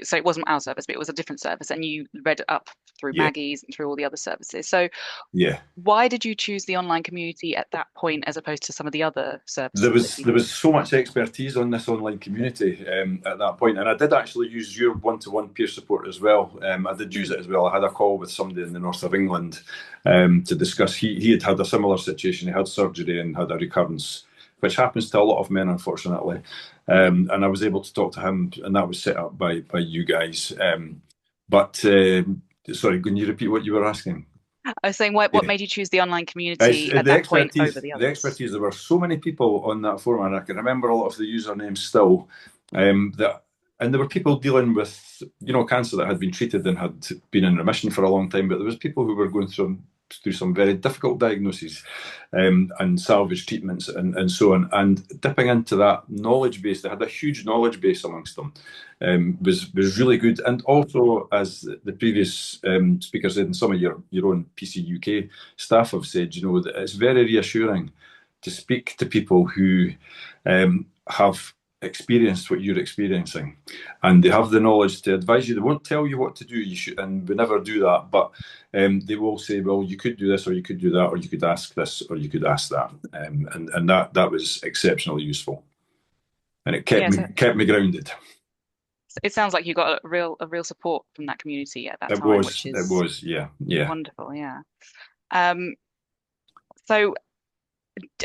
So it wasn't our service, but it was a different service, and you read it up through Maggie's and through all the other services. So why did you choose the online community at that point as opposed to some of the other services? There was so much expertise on this online community at that point, and I did actually use your one-to-one peer support as well. I did use it as well. I had a call with somebody in the north of England to discuss. He had a similar situation. He had surgery and had a recurrence, which happens to a lot of men, unfortunately. And I was able to talk to him, and that was set up by you guys. Sorry, can you repeat what you were asking? I was saying, what Yeah. made you choose the online It's community at the that point over expertise. the The others? expertise. There were so many people on that forum, and I can remember a lot of the usernames still. That and there were people dealing with cancer that had been treated and had been in remission for a long time, but there was people who were going through some very difficult diagnoses, and salvage treatments and so on. And dipping into that knowledge base, they had a huge knowledge base amongst them, was really good. And also, as the previous speaker said, and some of your own PC UK staff have said, that it's very reassuring to speak to people who have experienced what you're experiencing, and they have the knowledge to advise you. They won't tell you what to do. You should, and we never do that. But they will say, well, you could do this, or you could do that, or you could ask this, or you could ask that, and that was exceptionally useful, and it kept me grounded. It sounds like you got a real support from that community at that It time, was, which it is was, yeah. wonderful. Yeah. So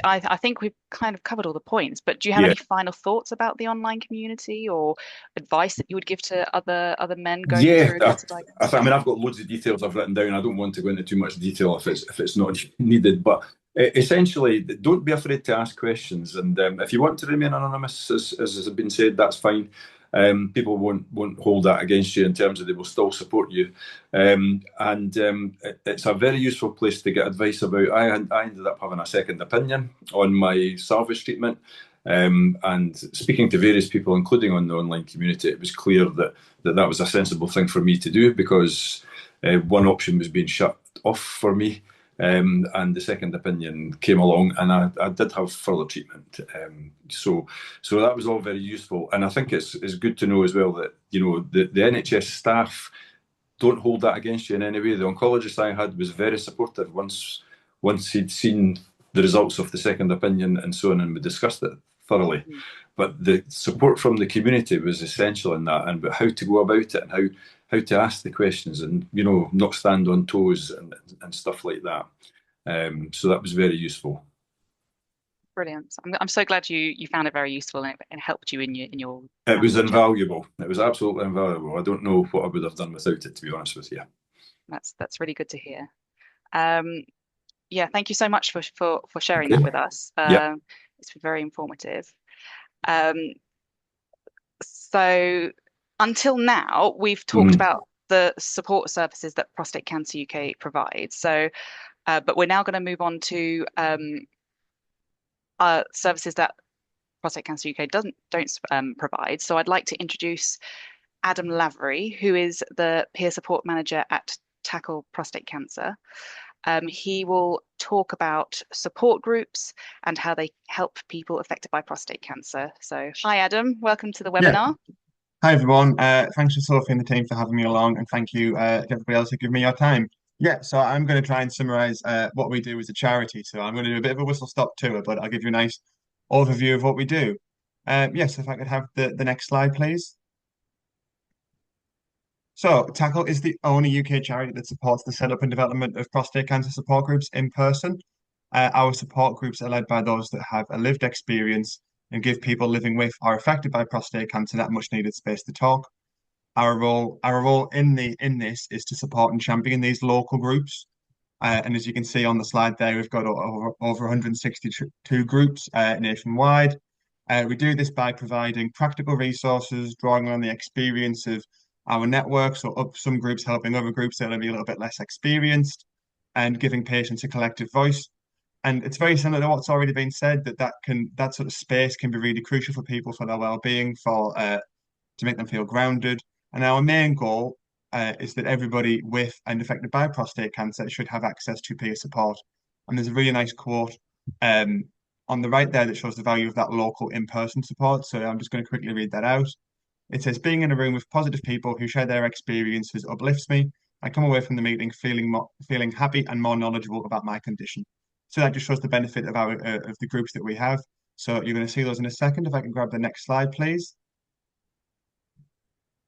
I think we've kind of covered all the points, but do you have Yeah. any final thoughts about the online community or advice that you would give to other men going Yeah, through a cancer diagnosis? I mean, I've got loads of details I've written down. I don't want to go into too much detail if it's not needed, but essentially, don't be afraid to ask questions. And if you want to remain anonymous, as has been said, that's fine. People won't hold that against you in terms of they will still support you. It's a very useful place to get advice about. I ended up having a second opinion on my salvage treatment. And speaking to various people, including on the online community, it was clear that was a sensible thing for me to do, because one option was being shut off for me. And the second opinion came along, and I did have further treatment. So that was all very useful. And I think it's good to know as well that, the NHS staff don't hold that against you in any way. The oncologist I had was very supportive once he'd seen the results of the second opinion and so on, and we discussed it thoroughly. Mm. But the support from the community was essential in that, and how to go about it, and how to ask the questions, and not stand on toes and stuff like that. So that was very useful. Brilliant. I'm so glad you found it very useful and it helped you in your. It was invaluable. It was absolutely invaluable. I don't know what I would have done without it, to be honest with you. That's really good to hear. Yeah, thank you so much for sharing that with us. Yeah. It's very informative. So until now, we've talked about the support services that Prostate Cancer UK provides. So, but we're now going to move on to services that Prostate Cancer UK don't provide. So I'd like to introduce Adam Lavery, who is the peer support manager at Tackle Prostate Cancer. He will talk about support groups and how they help people affected by prostate cancer. So, hi Adam, welcome to the webinar. Yeah. Hi everyone. Thanks to Sophie and the team for having me along, and thank you to everybody else who gave me your time. Yeah, so I'm going to try and summarize what we do as a charity. So I'm going to do a bit of a whistle-stop tour, but I'll give you a nice overview of what we do. Yes, if I could have the next slide, please. So Tackle is the only UK charity that supports the setup and development of prostate cancer support groups in person. Our support groups are led by those that have a lived experience and give people living with or affected by prostate cancer that much needed space to talk. Our role in this is to support and champion these local groups. And as you can see on the slide there, we've got over 162 groups nationwide. We do this by providing practical resources, drawing on the experience of our network. So some groups helping other groups that are maybe a little bit less experienced, and giving patients a collective voice. And it's very similar to what's already been said, that sort of space can be really crucial for people, for their well-being, to make them feel grounded. And our main goal is that everybody with and affected by prostate cancer should have access to peer support. And there's a really nice quote on the right there that shows the value of that local in-person support. So I'm just going to quickly read that out. It says, being in a room with positive people who share their experiences uplifts me. I come away from the meeting feeling happy and more knowledgeable about my condition. So that just shows the benefit of the groups that we have. So you're going to see those in a second. If I can grab the next slide, please.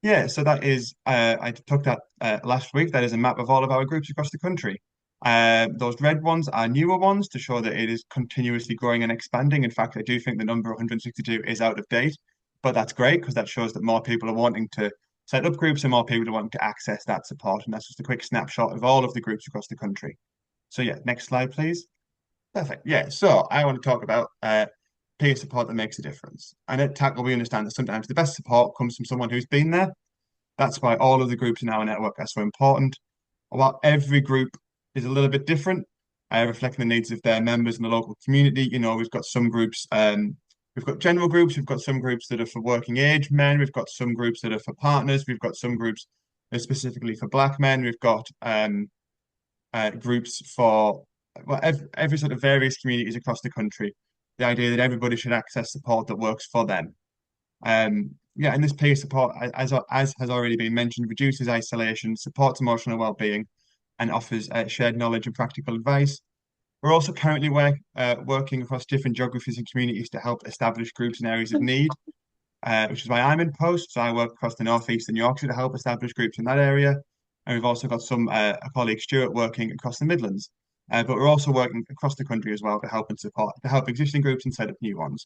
Yeah, so that is, I took that last week. That is a map of all of our groups across the country. Those red ones are newer ones to show that it is continuously growing and expanding. In fact, I do think the number 162 is out of date, but that's great because that shows that more people are wanting to set up groups and more people want to access that support. And that's just a quick snapshot of all of the groups across the country. So yeah, next slide, please. Perfect. Yeah, so I want to talk about peer support that makes a difference. And at Tackle, we understand that sometimes the best support comes from someone who's been there. That's why all of the groups in our network are so important. While every group is a little bit different, reflecting the needs of their members in the local community. You know, we've got some groups, we've got general groups, we've got some groups that are for working age men, we've got some groups that are for partners, we've got some groups that are specifically for Black men, we've got groups for well, every sort of various communities across the country. The idea that everybody should access support that works for them. Yeah, and this peer support, as has already been mentioned, reduces isolation, supports emotional well-being, and offers shared knowledge and practical advice. We're also currently working across different geographies and communities to help establish groups in areas of need, which is why I'm in post. So I work across the North East and Yorkshire to help establish groups in that area. And we've also got some a colleague Stuart working across the Midlands. But we're also working across the country as well to help existing groups and set up new ones.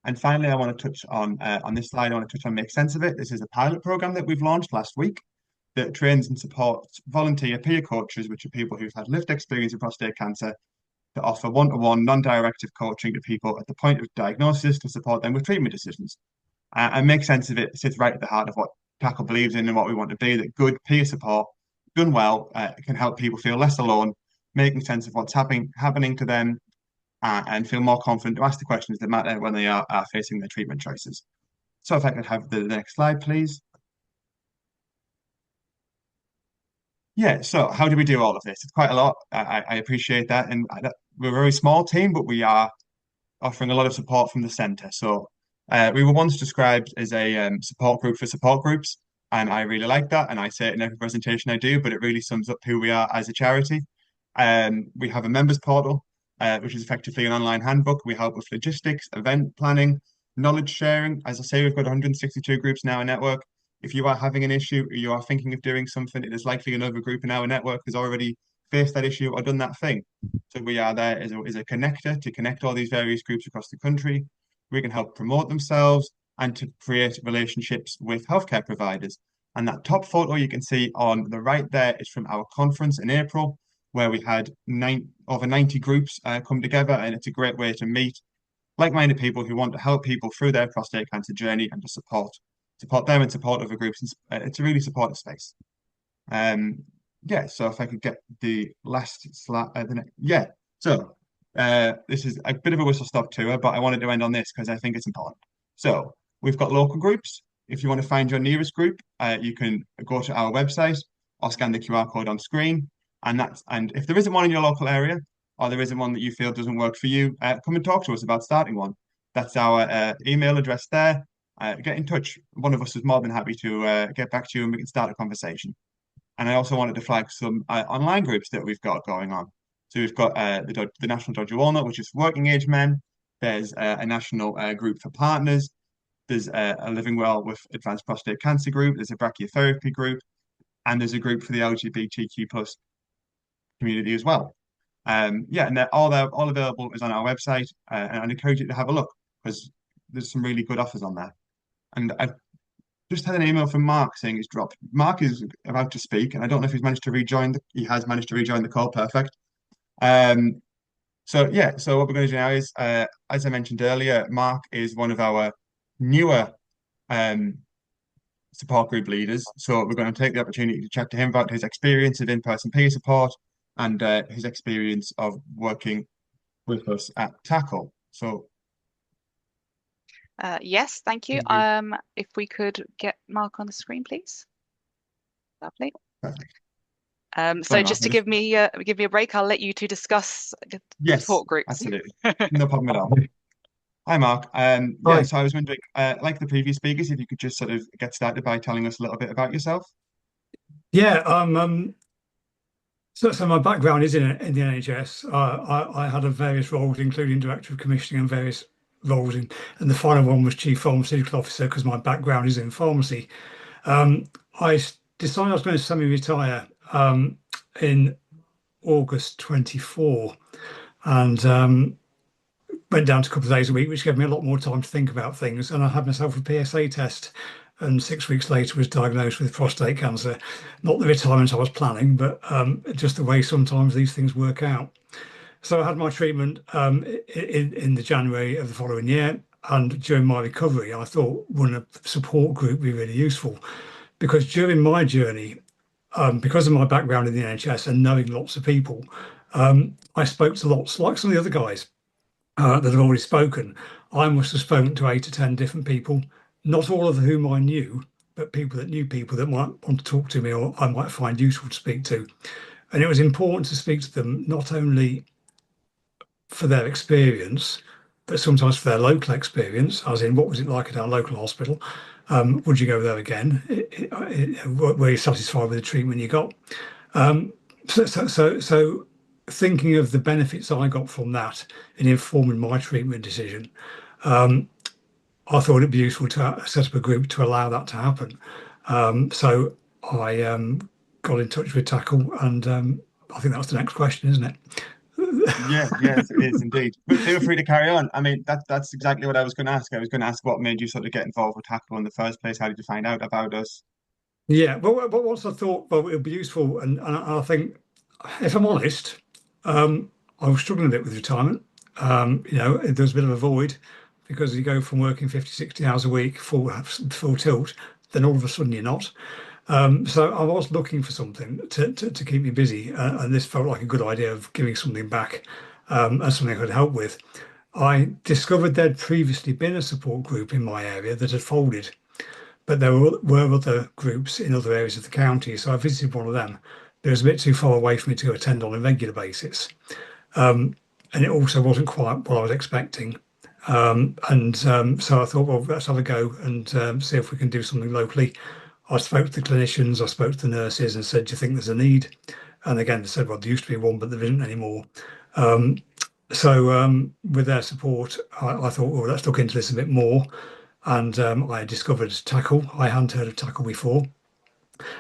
And finally, I want to touch on this slide. I want to touch on Make Sense of It. This is a pilot program that we've launched last week that trains and supports volunteer peer coaches, which are people who've had lived experience of prostate cancer, to offer one-to-one, non-directive coaching to people at the point of diagnosis to support them with treatment decisions. And Make Sense of It sits right at the heart of what Tackle believes in and what we want to be, that good peer support, done well, can help people feel less alone, making sense of what's happening to them, and feel more confident to ask the questions that matter when they are facing their treatment choices. So if I could have the next slide, please. Yeah, so how do we do all of this? It's quite a lot. I appreciate that. And we're a very small team, but we are offering a lot of support from the centre. So we were once described as a support group for support groups. And I really like that. And I say it in every presentation I do, but it really sums up who we are as a charity. We have a members portal, which is effectively an online handbook. We help with logistics, event planning, knowledge sharing. As I say, we've got 162 groups in our network. If you are having an issue, or you are thinking of doing something, it is likely another group in our network has already faced that issue or done that thing. So we are there as a connector to connect all these various groups across the country. We can help promote themselves and to create relationships with healthcare providers. And that top photo you can see on the right there is from our conference in April, where we had over 90 groups come together, and it's a great way to meet like-minded people who want to help people through their prostate cancer journey and to support them and support other groups. It's a really supportive space. Yeah, so if I could get the last slide, yeah. So this is a bit of a whistle-stop tour, but I wanted to end on this because I think it's important. So we've got local groups. If you want to find your nearest group, you can go to our website or scan the QR code on screen. And if there isn't one in your local area, or there isn't one that you feel doesn't work for you, come and talk to us about starting one. That's our email address there. Get in touch. One of us is more than happy to get back to you and we can start a conversation. And I also wanted to flag some online groups that we've got going on. So we've got the National Dodgy Walnut, which is for working age men. There's a national group for partners. There's a Living Well with Advanced Prostate Cancer group. There's a brachytherapy group. And there's a group for the LGBTQ plus community as well. Yeah, and they're all available is on our website. And I'd encourage you to have a look because there's some really good offers on there. And I've just had an email from Mark saying he's dropped. Mark is about to speak, and I don't know if he's managed to rejoin. He has managed to rejoin the call. Perfect. So yeah, so what we're going to do now is, as I mentioned earlier, Mark is one of our newer support group leaders. So we're going to take the opportunity to chat to him about his experience of in-person peer support and his experience of working with us at Tackle. So. Yes, thank you. If we could get Mark on the screen, please. Lovely. Perfect. So just to give me a break, I'll let you two discuss the support groups. Absolutely. No problem at all. Hi, Mark. Yeah, so I was wondering, like the previous speakers, if you could just sort of get started by telling us a little bit about yourself. Yeah, so my background is in the NHS. I had various roles, including Director of Commissioning and various roles and the final one was Chief Pharmaceutical Officer because my background is in pharmacy. I decided I was going to semi-retire in August 24 and went down to a couple of days a week, which gave me a lot more time to think about things. And I had myself a PSA test and 6 weeks later was diagnosed with prostate cancer. Not the retirement I was planning, but just the way sometimes these things work out. So I had my treatment in the January of the following year, and during my recovery, I thought running a support group would be really useful, because during my journey, because of my background in the NHS and knowing lots of people, I spoke to lots, like some of the other guys that have already spoken. I must have spoken to 8 or 10 different people, not all of whom I knew, but people that knew people that might want to talk to me or I might find useful to speak to. And it was important to speak to them not only for their experience, but sometimes for their local experience, as in what was it like at our local hospital? Would you go there again? Were you satisfied with the treatment you got? So thinking of the benefits I got from that in informing my treatment decision, I thought it'd be useful to set up a group to allow that to happen. So I got in touch with Tackle, and I think that's the next question, isn't it? Yes, it is indeed. But feel free to carry on. I mean, that's exactly what I was going to ask. I was going to ask what made you sort of get involved with Tackle in the first place. How did you find out about us? Yeah, but once I thought, well, it would be useful, and I think, if I'm honest, I was struggling a bit with retirement. There was a bit of a void because you go from working 50, 60 hours a week, full tilt, then all of a sudden you're not. So I was looking for something to keep me busy, and this felt like a good idea of giving something back, and something I could help with. I discovered there'd previously been a support group in my area that had folded, but there were other groups in other areas of the county, so I visited one of them. But it was a bit too far away for me to attend on a regular basis, and it also wasn't quite what I was expecting. So I thought, well, let's have a go and see if we can do something locally. I spoke to the clinicians, I spoke to the nurses, and said, "Do you think there's a need?" And again, they said, "Well, there used to be one, but there isn't anymore." With their support, I thought, well, let's look into this a bit more. And I discovered Tackle. I hadn't heard of Tackle before.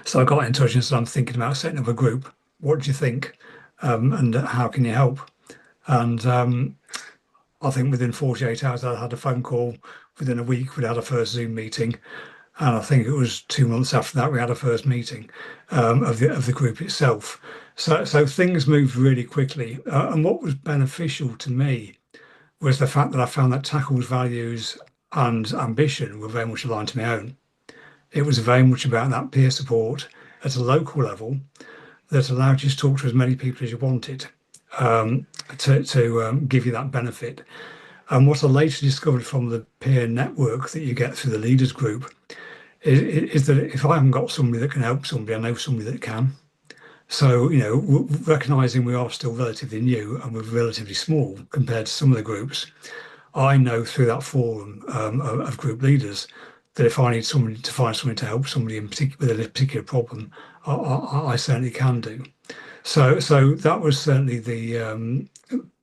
So I got in touch and said, "I'm thinking about setting up a group. What do you think? And how can you help?" And I think within 48 hours, I had a phone call. Within a week, we'd had a first Zoom meeting. And I think it was 2 months after that, we had a first meeting of the group itself. So things moved really quickly. And what was beneficial to me was the fact that I found that Tackle's values and ambition were very much aligned to my own. It was very much about that peer support at a local level that allowed you to talk to as many people as you wanted, to give you that benefit. And what I later discovered from the peer network that you get through the leaders group is that if I haven't got somebody that can help somebody, I know somebody that can. So, recognizing we are still relatively new and we're relatively small compared to some of the groups, I know through that forum of group leaders that if I need somebody to find somebody to help somebody in particular with a particular problem, I certainly can do. So that was certainly the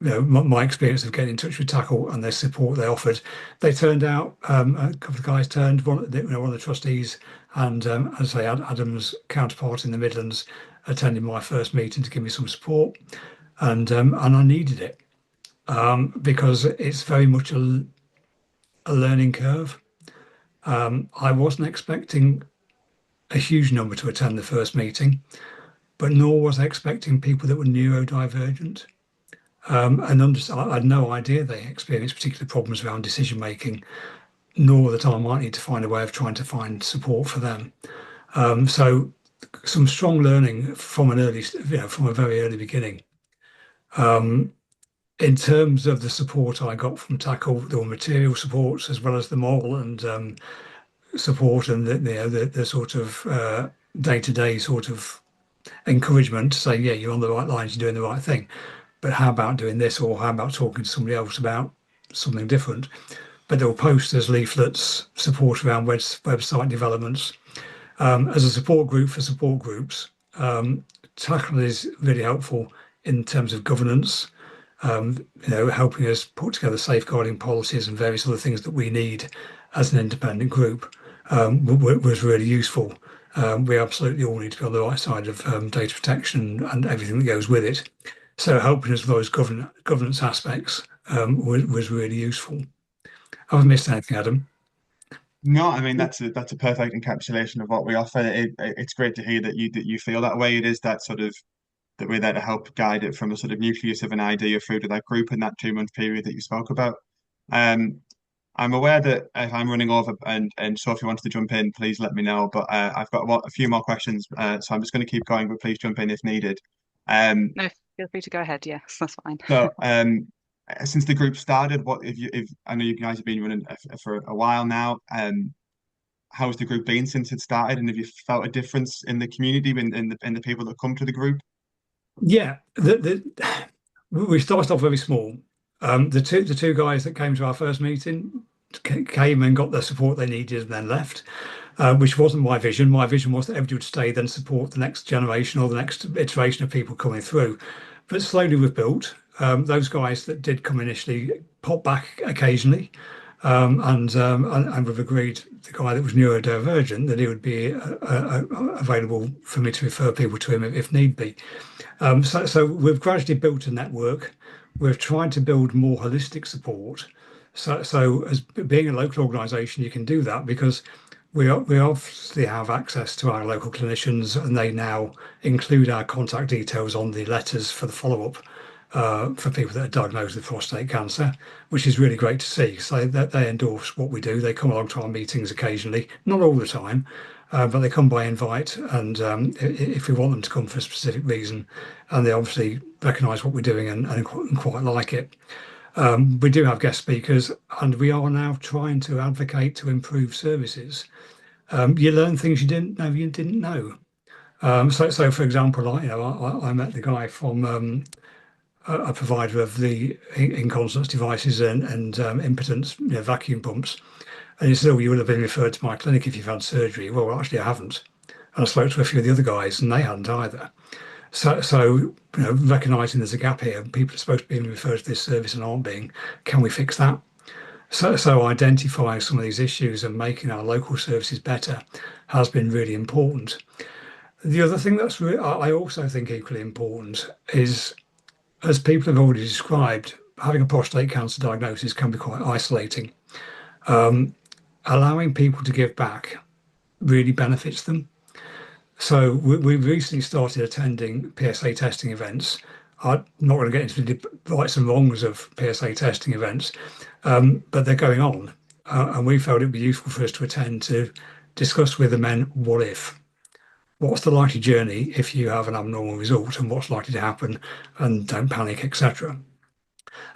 my experience of getting in touch with Tackle and their support they offered. They turned out, a couple of guys turned, one of the trustees, and as I say, Adam's counterpart in the Midlands attended my first meeting to give me some support, and I needed it, because it's very much a learning curve. I wasn't expecting a huge number to attend the first meeting, but nor was I expecting people that were neurodivergent. I had no idea they experienced particular problems around decision making, nor that I might need to find a way of trying to find support for them. So some strong learning from from a very early beginning. In terms of the support I got from Tackle, there were material supports as well as the moral and support, and the sort of day-to-day sort of encouragement to say, yeah, you're on the right lines, you're doing the right thing. But how about doing this, or how about talking to somebody else about something different? But there were posters, leaflets, support around website developments. As a support group for support groups, Tackle is really helpful in terms of governance, helping us put together safeguarding policies and various other things that we need as an independent group, was really useful. We absolutely all need to be on the right side of data protection and everything that goes with it. So helping us with those governance aspects was really useful. Have I missed anything, Adam? No, I mean that's a perfect encapsulation of what we offer. It's great to hear that you feel that way. It is that sort of that we're there to help guide it from a sort of nucleus of an idea through to that group in that 2 month period that you spoke about. Um, I'm aware that if I'm running over and Sophie wants to jump in, please let me know. But I've got a few more questions, so I'm just going to keep going, but please jump in if needed. No, feel free to go ahead. Yes, that's fine. So, since the group started, what if I know you guys have been running for a while now, how's the group been since it started, and have you felt a difference in the community in the people that come to the group? Yeah, we started off very small. The two guys that came to our first meeting came and got the support they needed and then left, which wasn't my vision. My vision was that everybody would stay, then support the next generation or the next iteration of people coming through. But slowly we've built. Those guys that did come initially pop back occasionally, and we've agreed, the guy that was neurodivergent, that he would be available for me to refer people to him if need be. So we've gradually built a network. We've tried to build more holistic support. So as being a local organisation, you can do that because we obviously have access to our local clinicians, and they now include our contact details on the letters for the follow-up for people that are diagnosed with prostate cancer, which is really great to see. So that they endorse what we do. They come along to our meetings occasionally, not all the time, but they come by invite, and if we want them to come for a specific reason, and they obviously recognise what we're doing and quite like it. We do have guest speakers, and we are now trying to advocate to improve services. You learn things you didn't know. So for example, I met the guy from a provider of the incontinence devices and impotence vacuum pumps. And he said, "Oh, you would have been referred to my clinic if you've had surgery." Well, actually, I haven't. And I spoke to a few of the other guys, and they hadn't either. So recognising there's a gap here, people are supposed to be referred to this service and aren't being. Can we fix that? So identifying some of these issues and making our local services better has been really important. The other thing that's I also think equally important is, as people have already described, having a prostate cancer diagnosis can be quite isolating. Allowing people to give back really benefits them. So we recently started attending PSA testing events. I'm not going to get into the rights and wrongs of PSA testing events, but they're going on. And we felt it would be useful for us to attend to discuss with the men, what if? What's the likely journey if you have an abnormal result, and what's likely to happen, and don't panic, etc.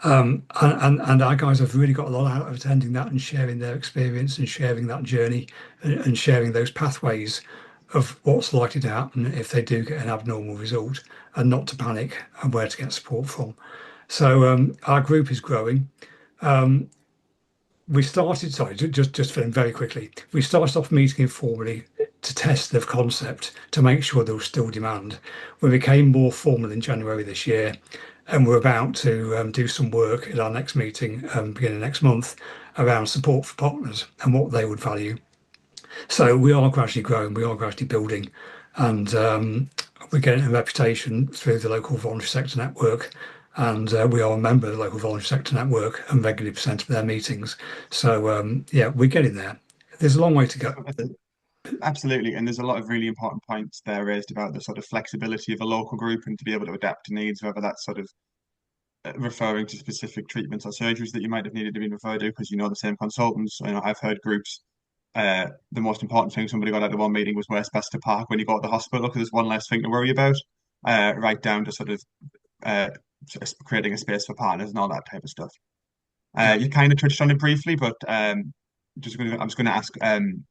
And our guys have really got a lot out of attending that and sharing their experience and sharing that journey and sharing those pathways of what's likely to happen if they do get an abnormal result, and not to panic and where to get support from. So our group is growing. We started, sorry, just filling very quickly. We started off meeting informally to test the concept to make sure there was still demand. We became more formal in January this year, and we're about to do some work at our next meeting beginning next month around support for partners and what they would value. So we are gradually growing, we are gradually building, and we're getting a reputation through the local voluntary sector network, and we are a member of the local voluntary sector network and regularly present at their meetings. So yeah, we're getting there. There's a long way to go. Absolutely, and there's a lot of really important points there raised about the sort of flexibility of a local group and to be able to adapt to needs, whether that's sort of referring to specific treatments or surgeries that you might have needed to be referred to because you know the same consultants. I've heard groups. The most important thing somebody got out of one meeting was where's best to park when you go to the hospital, because there's one less thing to worry about. Right down to sort of creating a space for partners and all that type of stuff. You kind of touched on it briefly, but I'm just going to ask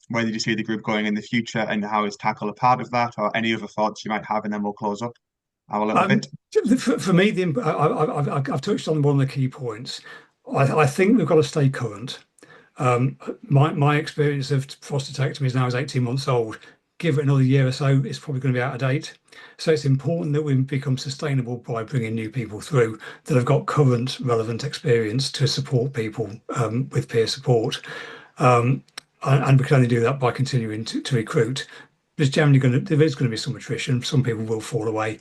where did you see the group going in the future, and how is Tackle a part of that, or any other thoughts you might have, and then we'll close up our little bit. For me, I've touched on one of the key points. I think we've got to stay current. My experience of prostatectomy now is 18 months old. Give it another year or so, it's probably going to be out of date. So it's important that we become sustainable by bringing new people through that have got current relevant experience to support people with peer support. And we can only do that by continuing to recruit. There is going to be some attrition. Some people will fall away,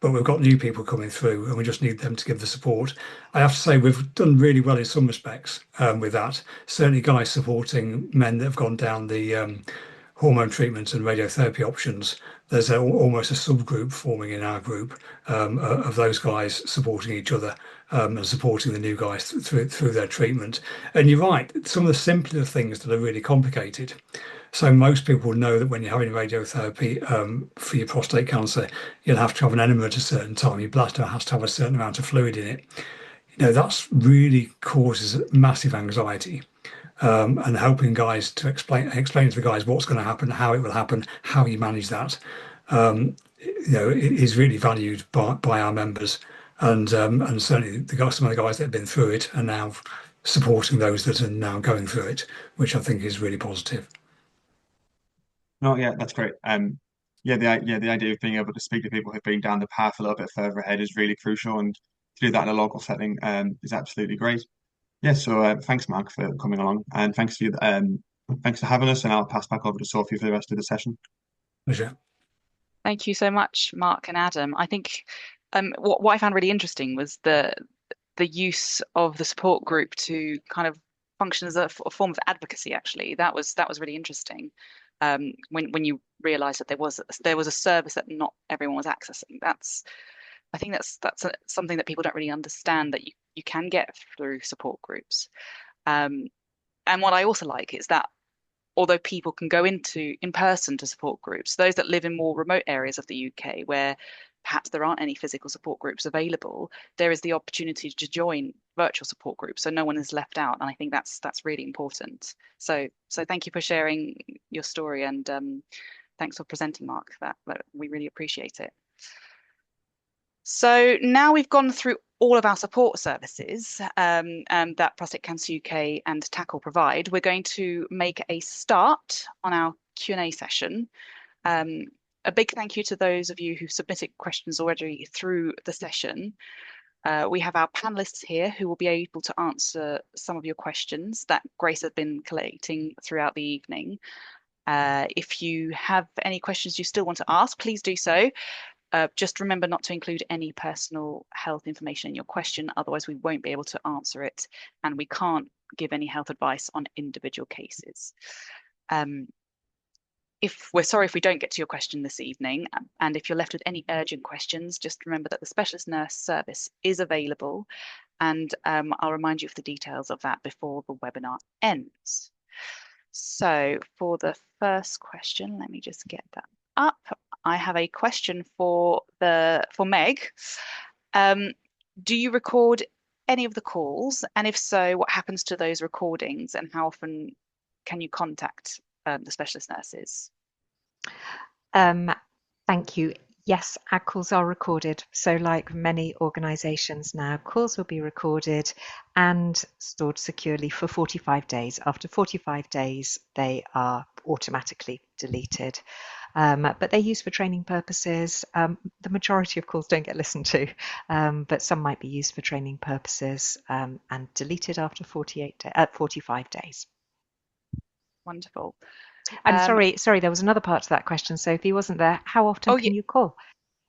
but we've got new people coming through and we just need them to give the support. I have to say we've done really well in some respects with that. Certainly guys supporting men that have gone down the hormone treatment and radiotherapy options. There's almost a subgroup forming in our group of those guys supporting each other and supporting the new guys through their treatment. And you're right, some of the simpler things that are really complicated. So most people know that when you're having radiotherapy for your prostate cancer, you'll have to have an enema at a certain time. Your bladder has to have a certain amount of fluid in it. That's really causes massive anxiety. And helping guys to explain to the guys what's going to happen, how it will happen, how you manage that, it is really valued by our members, and certainly some of the guys that have been through it are now supporting those that are now going through it, which I think is really positive. No, yeah, that's great. The idea of being able to speak to people who've been down the path a little bit further ahead is really crucial, and to do that in a local setting is absolutely great. Yeah, so thanks, Mark, for coming along, and thanks for having us. And I'll pass back over to Sophie for the rest of the session. Pleasure. Thank you so much, Mark and Adam. I think what I found really interesting was the use of the support group to kind of function as a form of advocacy. Actually, that was really interesting. When you realise that there was a service that not everyone was accessing. I think that's something that people don't really understand, that you can get through support groups. And what I also like is that although people can go in person to support groups, those that live in more remote areas of the UK where perhaps there aren't any physical support groups available, there is the opportunity to join virtual support groups, so no one is left out. And I think that's really important. So thank you for sharing your story, and thanks for presenting, Mark. That we really appreciate it. So now we've gone through all of our support services that Prostate Cancer UK and Tackle provide. We're going to make a start on our Q&A session. A big thank you to those of you who submitted questions already through the session. We have our panelists here who will be able to answer some of your questions that Grace has been collating throughout the evening. If you have any questions you still want to ask, please do so. Just remember not to include any personal health information in your question, otherwise we won't be able to answer it, and we can't give any health advice on individual cases. If we're sorry if we don't get to your question this evening, and if you're left with any urgent questions, just remember that the specialist nurse service is available, and I'll remind you of the details of that before the webinar ends. So for the first question, let me just get that up. I have a question for Meg. Do you record any of the calls? And if so, what happens to those recordings, and how often can you contact the specialist nurses? Thank you. Yes, our calls are recorded. So like many organisations now, calls will be recorded and stored securely for 45 days. After 45 days, they are automatically deleted. But they're used for training purposes. The majority of calls don't get listened to, but some might be used for training purposes and deleted after 45 days. Wonderful. And sorry, there was another part to that question. So if he wasn't there, how often can you call?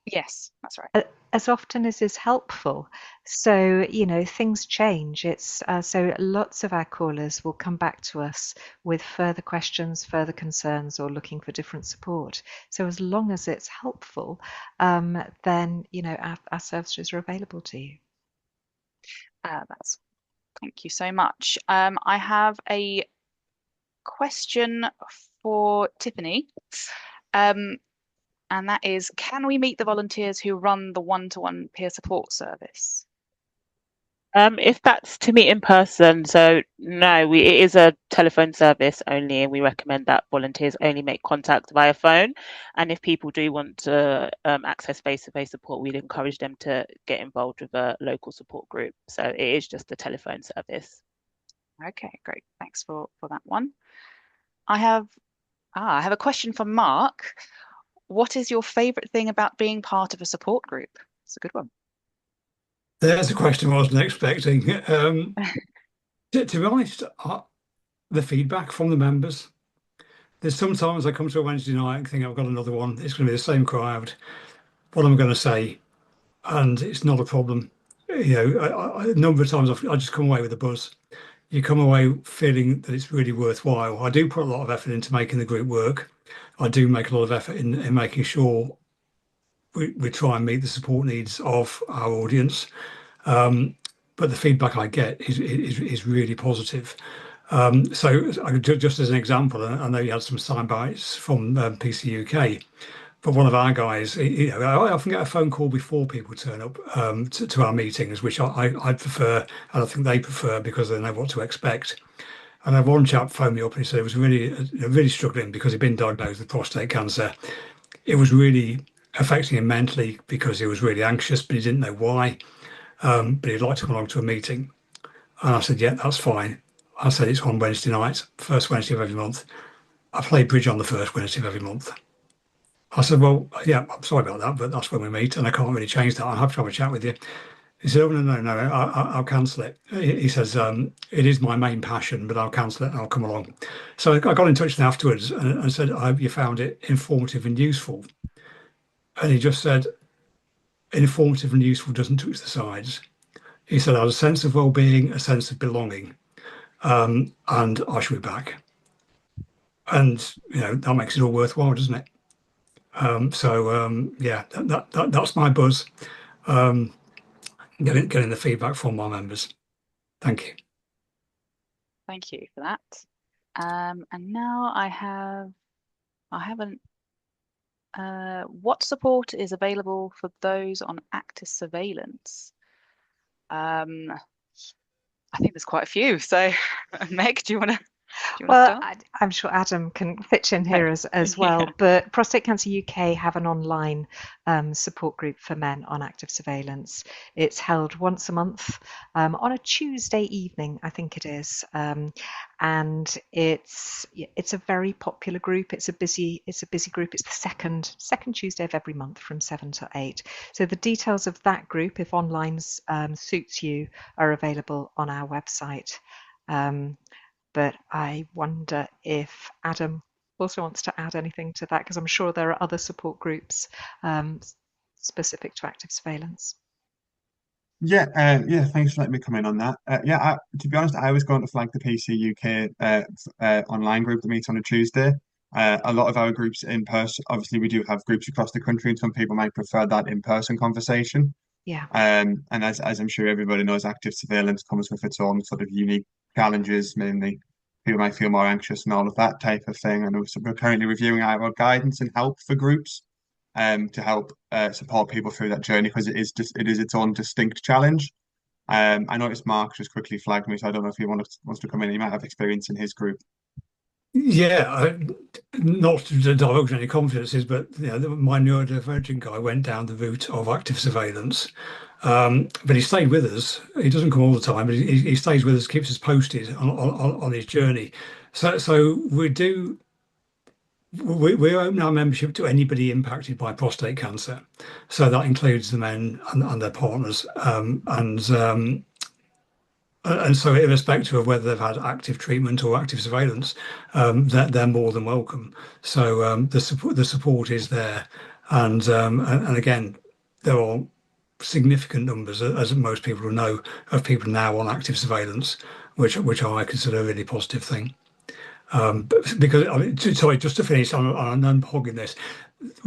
Yes, that's right. As often as is helpful. So, things change. It's so lots of our callers will come back to us with further questions, further concerns, or looking for different support. So as long as it's helpful, then, our services are available to you. Thank you so much. I have a question for Tiffany. And that is, can we meet the volunteers who run the one-to-one peer support service? If that's to meet in person, so no, it is a telephone service only, and we recommend that volunteers only make contact via phone. And if people do want to access face-to-face support, we'd encourage them to get involved with a local support group. So it is just a telephone service. Okay, great. Thanks for that one. I have a question for Mark. What is your favourite thing about being part of a support group? It's a good one. There's a question I wasn't expecting. To be honest, the feedback from the members. There's sometimes I come to a Wednesday night and think I've got another one. It's going to be the same crowd. What am I going to say? and it's not a problem. A number of times I just come away with a buzz. You come away feeling that it's really worthwhile. I do put a lot of effort into making the group work. I do make a lot of effort in making sure we try and meet the support needs of our audience. But the feedback I get is really positive. So just as an example, I know you had some sound bites from PC UK, but one of our guys, I often get a phone call before people turn up to our meetings, which I prefer, and I think they prefer because they know what to expect. And I had one chap phone me up and he said he was really struggling because he'd been diagnosed with prostate cancer. It was really affecting him mentally because he was really anxious, but he didn't know why. But he'd like to come along to a meeting. And I said, yeah, that's fine. I said, it's on Wednesday night, first Wednesday of every month. I play bridge on the first Wednesday of every month. I said, well, yeah, I'm sorry about that, but that's when we meet and I can't really change that. I'm happy to have a chat with you. He said, oh, no, I'll cancel it. He says, it is my main passion, but I'll cancel it and I'll come along. So I got in touch with him afterwards and said, I hope you found it informative and useful. And he just said, informative and useful doesn't touch the sides. He said, I had a sense of well-being, a sense of belonging, and I should be back. And, that makes it all worthwhile, doesn't it? Yeah, that's my buzz. Getting the feedback from my members. Thank you. Thank you for that. And now I haven't. What support is available for those on active surveillance? I think there's quite a few. So, Meg, do you want to Well, start? I'm sure Adam can pitch in here as well, Yeah. but Prostate Cancer UK have an online support group for men on active surveillance. It's held once a month on a Tuesday evening, I think it is, and it's a very popular group. It's a busy group. It's the second Tuesday of every month from 7 to 8. So the details of that group, if online suits you, are available on our website. But I wonder if Adam also wants to add anything to that, because I'm sure there are other support groups specific to active surveillance. Yeah, thanks for letting me come in on that. To be honest, I was going to flag the PC UK online group that meets on a Tuesday. A lot of our groups in person, obviously, we do have groups across the country, and some people might prefer that in-person conversation. Yeah. And as I'm sure everybody knows, active surveillance comes with its own sort of unique challenges, mainly people might feel more anxious and all of that type of thing. And so we're currently reviewing our guidance and help for groups to help support people through that journey, because it is its own distinct challenge. I noticed Mark just quickly flagged me, so I don't know if he wants to come in. He might have experience in his group. Yeah, not to divulge any confidences, but my neurodivergent guy went down the route of active surveillance. But he stayed with us. He doesn't come all the time, but he stays with us, keeps us posted on his journey. So we open our membership to anybody impacted by prostate cancer. So that includes the men and their partners. And so, irrespective of whether they've had active treatment or active surveillance, they're more than welcome. So the support is there, and again, there are significant numbers, as most people will know, of people now on active surveillance, which I consider a really positive thing. Because sorry, just to finish on unhogging this,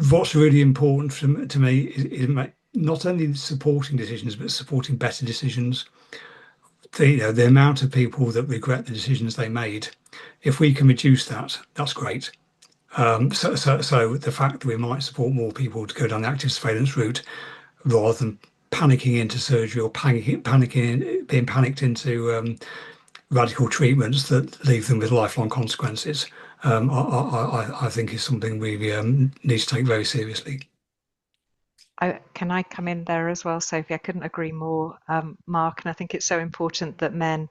what's really important to me is not only supporting decisions, but supporting better decisions. The amount of people that regret the decisions they made, if we can reduce that, that's great. So the fact that we might support more people to go down the active surveillance route rather than panicking into surgery or being panicked into radical treatments that leave them with lifelong consequences, I think is something we need to take very seriously. Can I come in there as well, Sophie? I couldn't agree more, Mark, and I think it's so important that men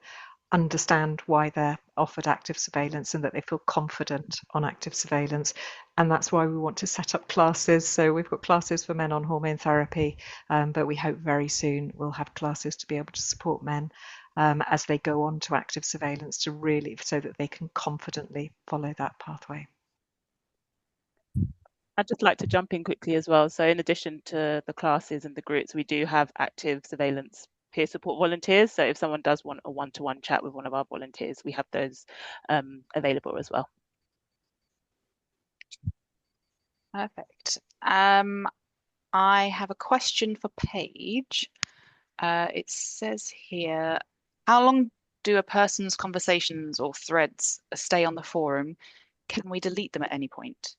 understand why they're offered active surveillance and that they feel confident on active surveillance. And that's why we want to set up classes. So we've got classes for men on hormone therapy, but we hope very soon we'll have classes to be able to support men as they go on to active surveillance, to really, so that they can confidently follow that pathway. I'd just like to jump in quickly as well. So in addition to the classes and the groups, we do have active surveillance peer support volunteers. So if someone does want a one-to-one chat with one of our volunteers, we have those available as well. Perfect. I have a question for Paige. It says here, how long do a person's conversations or threads stay on the forum? Can we delete them at any point?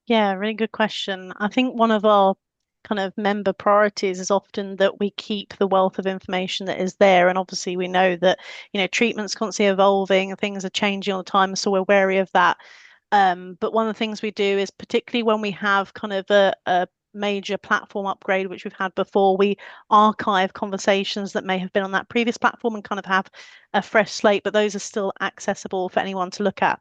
Yeah, really good question. I think one of our kind of member priorities is often that we keep the wealth of information that is there. And obviously we know that, treatment's constantly evolving, things are changing all the time, so we're wary of that. But one of the things we do is, particularly when we have kind of a major platform upgrade, which we've had before, we archive conversations that may have been on that previous platform and kind of have a fresh slate, but those are still accessible for anyone to look at.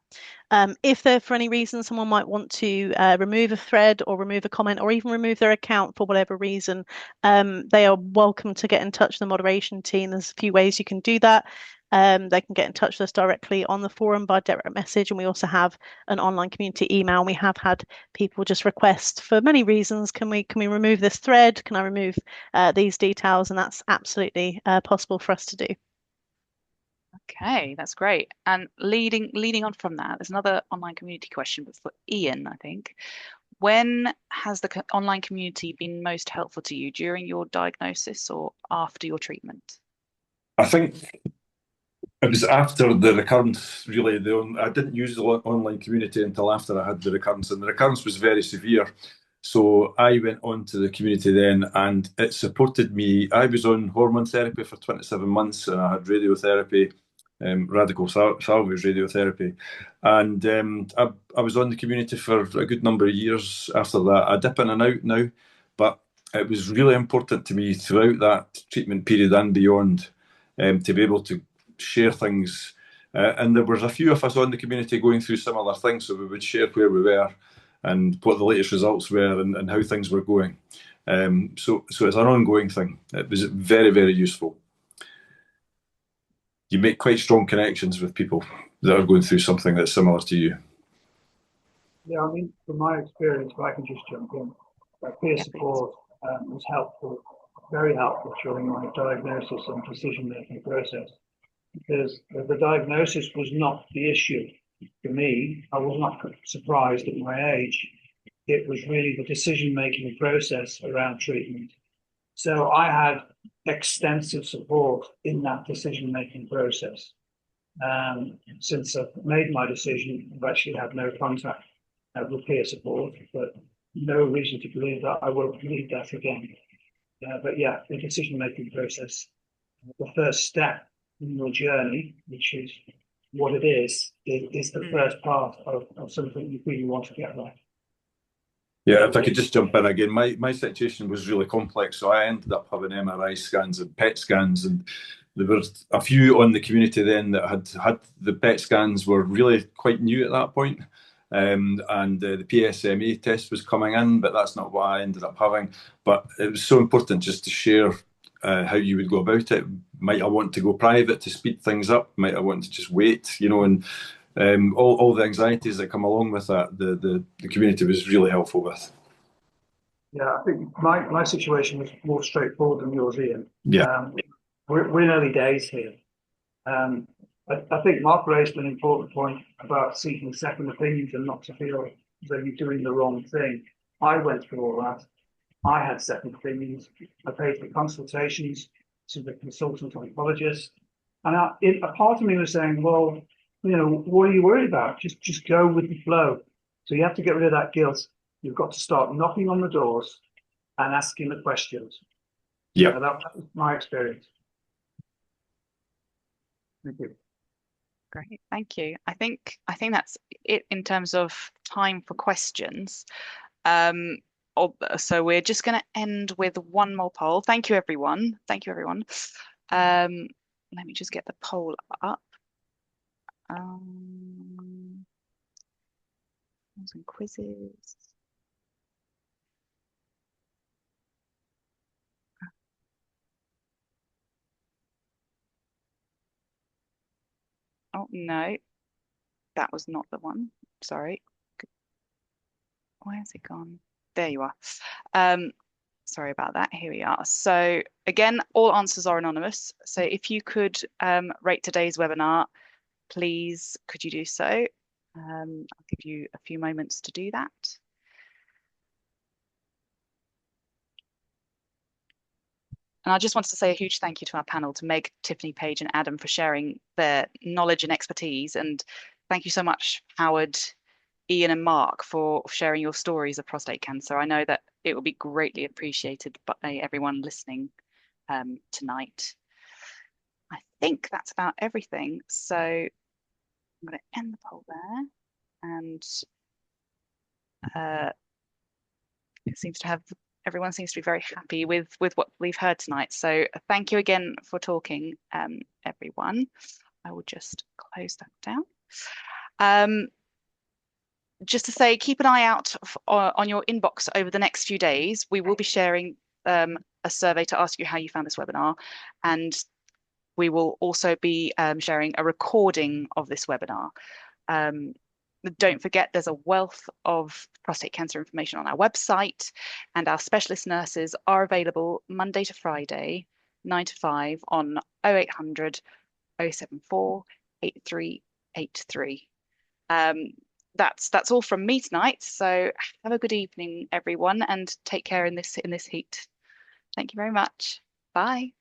If there, for any reason, someone might want to remove a thread or remove a comment or even remove their account for whatever reason, they are welcome to get in touch with the moderation team. There's a few ways you can do that. They can get in touch with us directly on the forum by direct message, and we also have an online community email. We have had people just request, for many reasons, can we remove this thread? Can I remove these details? And that's absolutely possible for us to do. Okay, that's great. And leading on from that, there's another online community question, but for Ian, I think. When has the online community been most helpful to you, during your diagnosis or after your treatment? I think it was after the recurrence, really. I didn't use the online community until after I had the recurrence, and the recurrence was very severe. So I went on to the community then, and it supported me. I was on hormone therapy for 27 months, and I had radiotherapy, radical salvage radiotherapy. And I was on the community for a good number of years after that. I dip in and out now, but it was really important to me throughout that treatment period and beyond, to be able to share things. And there was a few of us on the community going through similar things, so we would share where we were and what the latest results were and how things were going. So it's an ongoing thing. It was very, very useful. You make quite strong connections with people that are going through something that's similar to you. Yeah, I mean, from my experience, if I can just jump in, peer support was helpful, very helpful during my diagnosis and decision-making process, because the diagnosis was not the issue for me. I was not surprised at my age. It was really the decision-making process around treatment. So I had extensive support in that decision-making process. Since I've made my decision, I've actually had no contact with peer support, but no reason to believe that I won't need that again. But yeah, the decision-making process, the first step in your journey, which is what it is the first part of something you really want to get right. Yeah, if I could just jump in again, my situation was really complex, so I ended up having MRI scans and PET scans, and there were a few on the community then that had the PET scans were really quite new at that point. And the PSMA test was coming in, but that's not what I ended up having. But it was so important just to share how you would go about it. Might I want to go private to speed things up? Might I want to just wait? And all the anxieties that come along with that, the community was really helpful with. Yeah, I think my situation was more straightforward than yours, Ian. Yeah. We're in early days here. I think Mark raised an important point about seeking second opinions and not to feel as though you're doing the wrong thing. I went through all that. I had second opinions. I paid for consultations to the consultant oncologist. And a part of me was saying, well, what are you worried about? Just go with the flow. So you have to get rid of that guilt. You've got to start knocking on the doors and asking the questions. Yeah. That was my experience. Thank you. Great, thank you. I think that's it in terms of time for questions. So we're just going to end with one more poll. Thank you, everyone. Thank you, everyone. Let me just get the poll up. Some quizzes. Oh no, that was not the one. Sorry. Where's it gone? There you are. Sorry about that. Here we are. So again, all answers are anonymous. So if you could rate today's webinar, please could you do so? I'll give you a few moments to do that. And I just wanted to say a huge thank you to our panel, to Meg, Tiffany, Paige, and Adam for sharing their knowledge and expertise. And thank you so much, Howard, Ian, and Mark, for sharing your stories of prostate cancer. I know that it will be greatly appreciated by everyone listening tonight. I think that's about everything. So I'm going to end the poll there. And it seems to have, everyone seems to be very happy with what we've heard tonight. So thank you again for talking, everyone. I will just close that down. Just to say, keep an eye out on your inbox over the next few days. We will be sharing a survey to ask you how you found this webinar, and we will also be sharing a recording of this webinar. Don't forget, there's a wealth of prostate cancer information on our website, and our specialist nurses are available Monday to Friday, 9 to 5 on 0800 074 8383. That's all from me tonight. So have a good evening, everyone, and take care in this heat. Thank you very much. Bye.